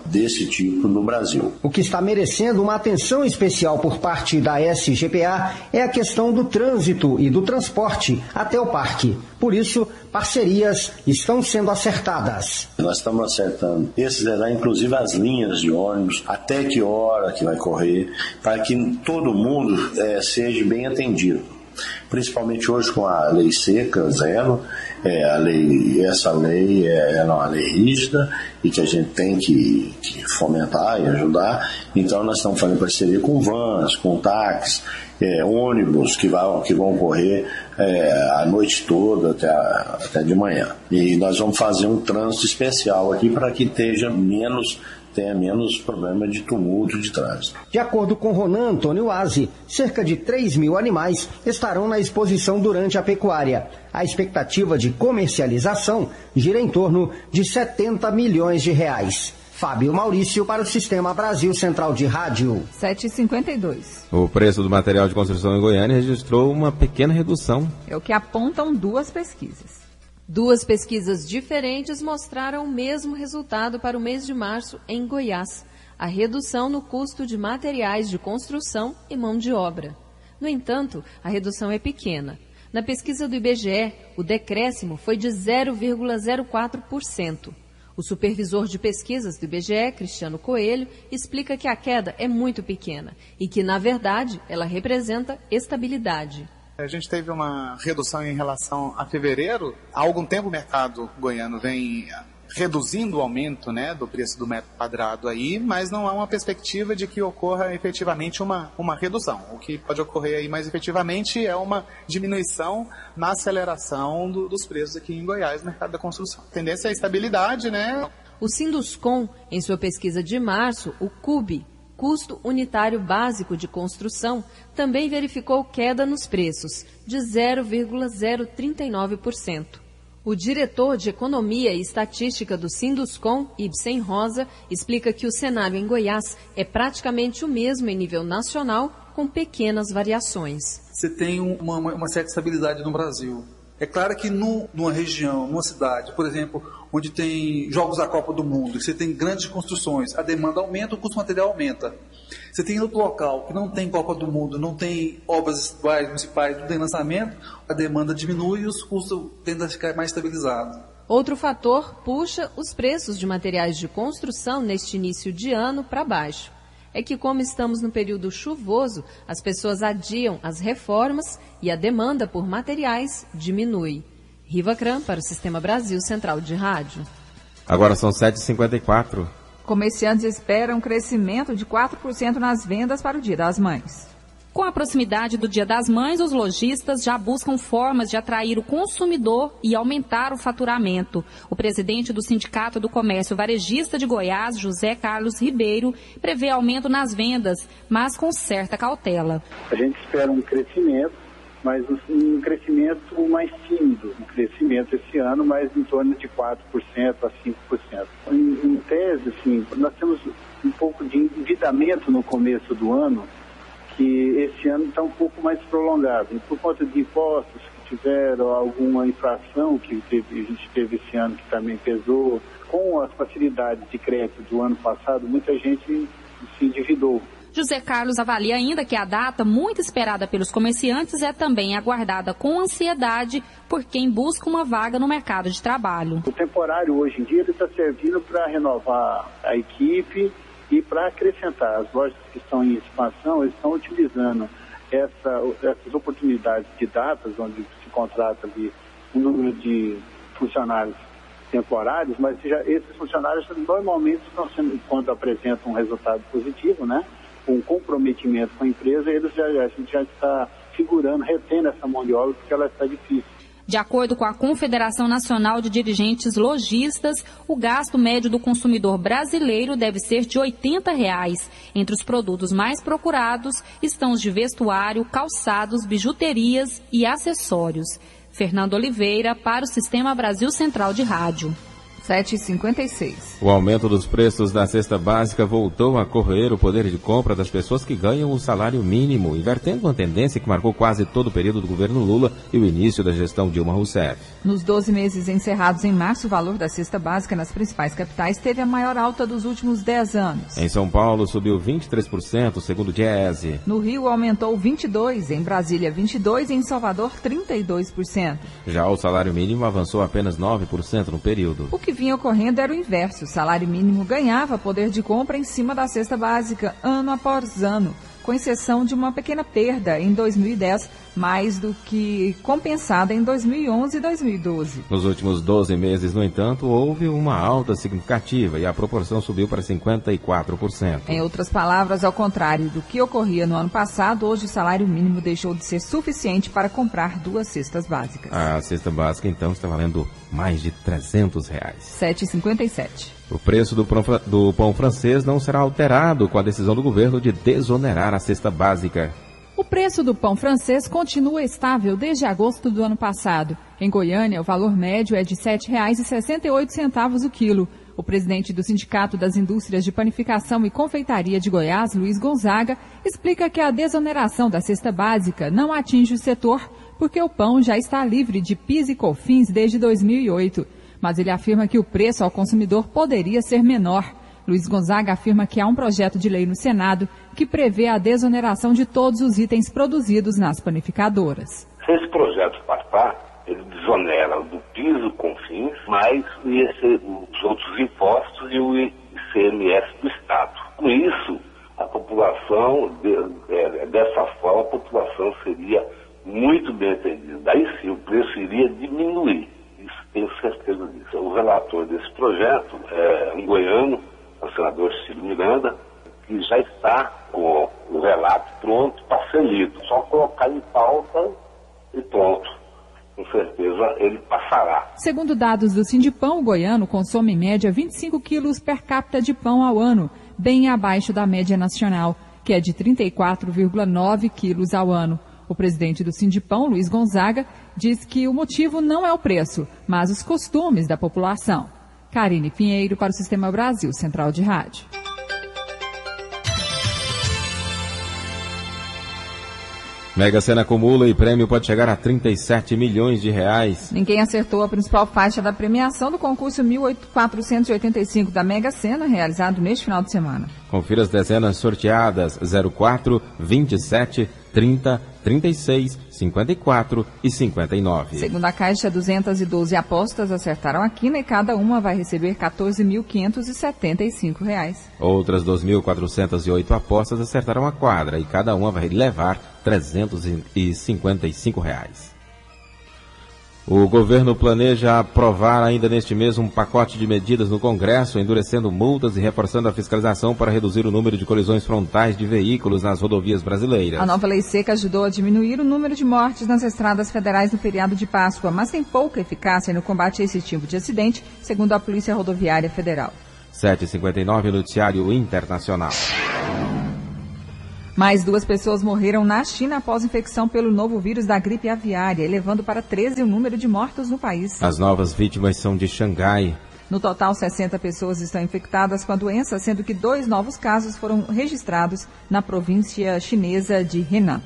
desse tipo no Brasil. O que está merecendo uma atenção especial por parte da SGPA é a questão do trânsito e do transporte até o parque. Por isso, parcerias estão sendo acertadas. Nós estamos acertando. Esses serão inclusive as linhas de ônibus, até que hora que vai correr, para que todo mundo seja bem atendido. Principalmente hoje com a lei seca, zero, essa lei é uma lei rígida e que a gente tem que fomentar e ajudar. Então nós estamos fazendo parceria com vans, com táxis, ônibus que vão correr a noite toda até de manhã. E nós vamos fazer um trânsito especial aqui para que tenha menos problema de tumulto de trânsito. De acordo com Ronan Antônio Aze, cerca de 3 mil animais estarão na exposição durante a pecuária. A expectativa de comercialização gira em torno de R$70 milhões. Fábio Maurício para o Sistema Brasil Central de Rádio. 7h52. O preço do material de construção em Goiânia registrou uma pequena redução. É o que apontam 2 pesquisas. 2 pesquisas diferentes mostraram o mesmo resultado para o mês de março em Goiás, a redução no custo de materiais de construção e mão de obra. No entanto, a redução é pequena. Na pesquisa do IBGE, o decréscimo foi de 0,04%. O supervisor de pesquisas do IBGE, Cristiano Coelho, explica que a queda é muito pequena e que, na verdade, ela representa estabilidade. A gente teve uma redução em relação a fevereiro. Há algum tempo o mercado goiano vem reduzindo o aumento, né, do preço do metro quadrado aí, mas não há uma perspectiva de que ocorra efetivamente uma redução. O que pode ocorrer aí mais efetivamente é uma diminuição na aceleração dos preços aqui em Goiás no mercado da construção. A tendência é a estabilidade, né? O Sinduscom, em sua pesquisa de março, o CUB, Custo Unitário Básico de Construção, também verificou queda nos preços, de 0,039%. O diretor de Economia e Estatística do Sinduscom, Ibsen Rosa, explica que o cenário em Goiás é praticamente o mesmo em nível nacional, com pequenas variações. Você tem uma certa estabilidade no Brasil. É claro que numa região, numa cidade, por exemplo, onde tem jogos da Copa do Mundo, você tem grandes construções, a demanda aumenta, o custo material aumenta. Você tem outro local que não tem Copa do Mundo, não tem obras estaduais, municipais, não tem lançamento, a demanda diminui e os custos tendem a ficar mais estabilizados. Outro fator puxa os preços de materiais de construção neste início de ano para baixo. É que, como estamos no período chuvoso, as pessoas adiam as reformas e a demanda por materiais diminui. Riva Cram para o Sistema Brasil Central de Rádio. Agora são 7h54. Comerciantes esperam um crescimento de 4% nas vendas para o Dia das Mães. Com a proximidade do Dia das Mães, os lojistas já buscam formas de atrair o consumidor e aumentar o faturamento. O presidente do Sindicato do Comércio Varejista de Goiás, José Carlos Ribeiro, prevê aumento nas vendas, mas com certa cautela. A gente espera um crescimento, mas um crescimento mais tímido, um crescimento esse ano, mas em torno de 4% a 5%. Em tese, assim, nós temos um pouco de endividamento no começo do ano, que esse ano está um pouco mais prolongado. E por conta de impostos que tiveram, alguma inflação que a gente teve esse ano que também pesou, com as facilidades de crédito do ano passado, muita gente se endividou. José Carlos avalia ainda que a data, muito esperada pelos comerciantes, é também aguardada com ansiedade por quem busca uma vaga no mercado de trabalho. O temporário hoje em dia está servindo para renovar a equipe e para acrescentar. As lojas que estão em expansão estão utilizando essas oportunidades de datas, onde se contrata ali um número de funcionários temporários, mas esses funcionários normalmente estão sendo, quando apresentam um resultado positivo, né? Com comprometimento com a empresa, a gente já está segurando, retendo essa mão de obra, porque ela está difícil. De acordo com a Confederação Nacional de Dirigentes Lojistas, o gasto médio do consumidor brasileiro deve ser de R$ 80. Entre os produtos mais procurados estão os de vestuário, calçados, bijuterias e acessórios. Fernando Oliveira, para o Sistema Brasil Central de Rádio. 7h56. O aumento dos preços da cesta básica voltou a corroer o poder de compra das pessoas que ganham o salário mínimo, invertendo uma tendência que marcou quase todo o período do governo Lula e o início da gestão Dilma Rousseff. Nos 12 meses encerrados em março, o valor da cesta básica nas principais capitais teve a maior alta dos últimos 10 anos. Em São Paulo, subiu 23%, segundo o Diese. No Rio, aumentou 22%, em Brasília 22% e em Salvador 32%. Já o salário mínimo avançou apenas 9% no período. O que vinha ocorrendo era o inverso. O salário mínimo ganhava poder de compra em cima da cesta básica, ano após ano, com exceção de uma pequena perda em 2010, mais do que compensada em 2011 e 2012. Nos últimos 12 meses, no entanto, houve uma alta significativa e a proporção subiu para 54%. Em outras palavras, ao contrário do que ocorria no ano passado, hoje o salário mínimo deixou de ser suficiente para comprar 2 cestas básicas. A cesta básica, então, está valendo mais de R$ 300. 7,57. O preço do pão francês não será alterado com a decisão do governo de desonerar a cesta básica. O preço do pão francês continua estável desde agosto do ano passado. Em Goiânia, o valor médio é de R$ 7,68 o quilo. O presidente do Sindicato das Indústrias de Panificação e Confeitaria de Goiás, Luiz Gonzaga, explica que a desoneração da cesta básica não atinge o setor porque o pão já está livre de PIS e COFINS desde 2008. Mas ele afirma que o preço ao consumidor poderia ser menor. Luiz Gonzaga afirma que há um projeto de lei no Senado que prevê a desoneração de todos os itens produzidos nas panificadoras. Se esse projeto passar, ele desonera do PIS, do COFINS, mais os outros impostos e o ICMS do Estado. Com isso, a população, dessa forma, a população seria muito bem atendida. Daí sim, o preço iria diminuir. Isso, tenho certeza disso. O relator desse projeto é um goiano, o senador Ciro Miranda, que já está com o relato pronto para ser lido. Só colocar em pauta e pronto. Com certeza ele passará. Segundo dados do Sindipão, o goiano consome em média 25 quilos per capita de pão ao ano, bem abaixo da média nacional, que é de 34,9 quilos ao ano. O presidente do Sindipão, Luiz Gonzaga, diz que o motivo não é o preço, mas os costumes da população. Karine Pinheiro para o Sistema Brasil Central de Rádio. Mega Sena acumula e prêmio pode chegar a 37 milhões de reais. Ninguém acertou a principal faixa da premiação do concurso 1485 da Mega Sena, realizado neste final de semana. Confira as dezenas sorteadas: 04, 27, 30, 36, 54 e 59. Segundo a Caixa, 212 apostas acertaram a quina e cada uma vai receber R$ 14.575. Outras 2.408 apostas acertaram a quadra e cada uma vai levar R$ 355. O governo planeja aprovar ainda neste mês um pacote de medidas no Congresso, endurecendo multas e reforçando a fiscalização para reduzir o número de colisões frontais de veículos nas rodovias brasileiras. A nova lei seca ajudou a diminuir o número de mortes nas estradas federais no feriado de Páscoa, mas tem pouca eficácia no combate a esse tipo de acidente, segundo a Polícia Rodoviária Federal. 7h59, Noticiário Internacional. Mais 2 pessoas morreram na China após infecção pelo novo vírus da gripe aviária, elevando para 13 o número de mortos no país. As novas vítimas são de Xangai. No total, 60 pessoas estão infectadas com a doença, sendo que 2 novos casos foram registrados na província chinesa de Henan.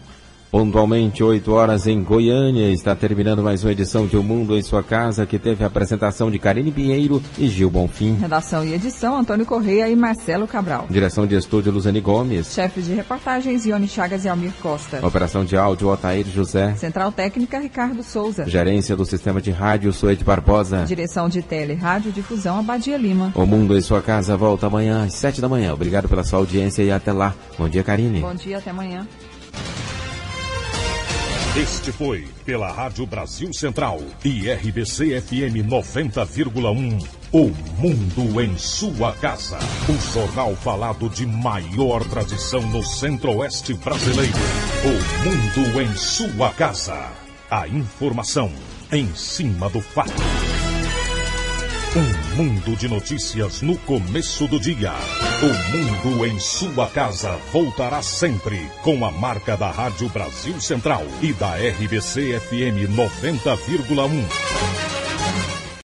Pontualmente, 8 horas em Goiânia, está terminando mais uma edição de O Mundo em Sua Casa, que teve a apresentação de Karine Pinheiro e Gil Bonfim. Redação e edição, Antônio Correia e Marcelo Cabral. Direção de estúdio, Luzane Gomes. Chefes de reportagens, Ione Chagas e Almir Costa. Operação de áudio, Otair José. Central técnica, Ricardo Souza. Gerência do sistema de rádio, Suede Barbosa. Direção de tele, rádio, difusão, Abadia Lima. O Mundo em Sua Casa volta amanhã às 7 da manhã. Obrigado pela sua audiência e até lá. Bom dia, Karine. Bom dia, até amanhã. Este foi, pela Rádio Brasil Central e RBC FM 90,1, O Mundo em Sua Casa. O jornal falado de maior tradição no Centro-Oeste brasileiro. O Mundo em Sua Casa. A informação em cima do fato. Um mundo de notícias no começo do dia. O Mundo em Sua Casa voltará sempre com a marca da Rádio Brasil Central e da RBC FM 90,1.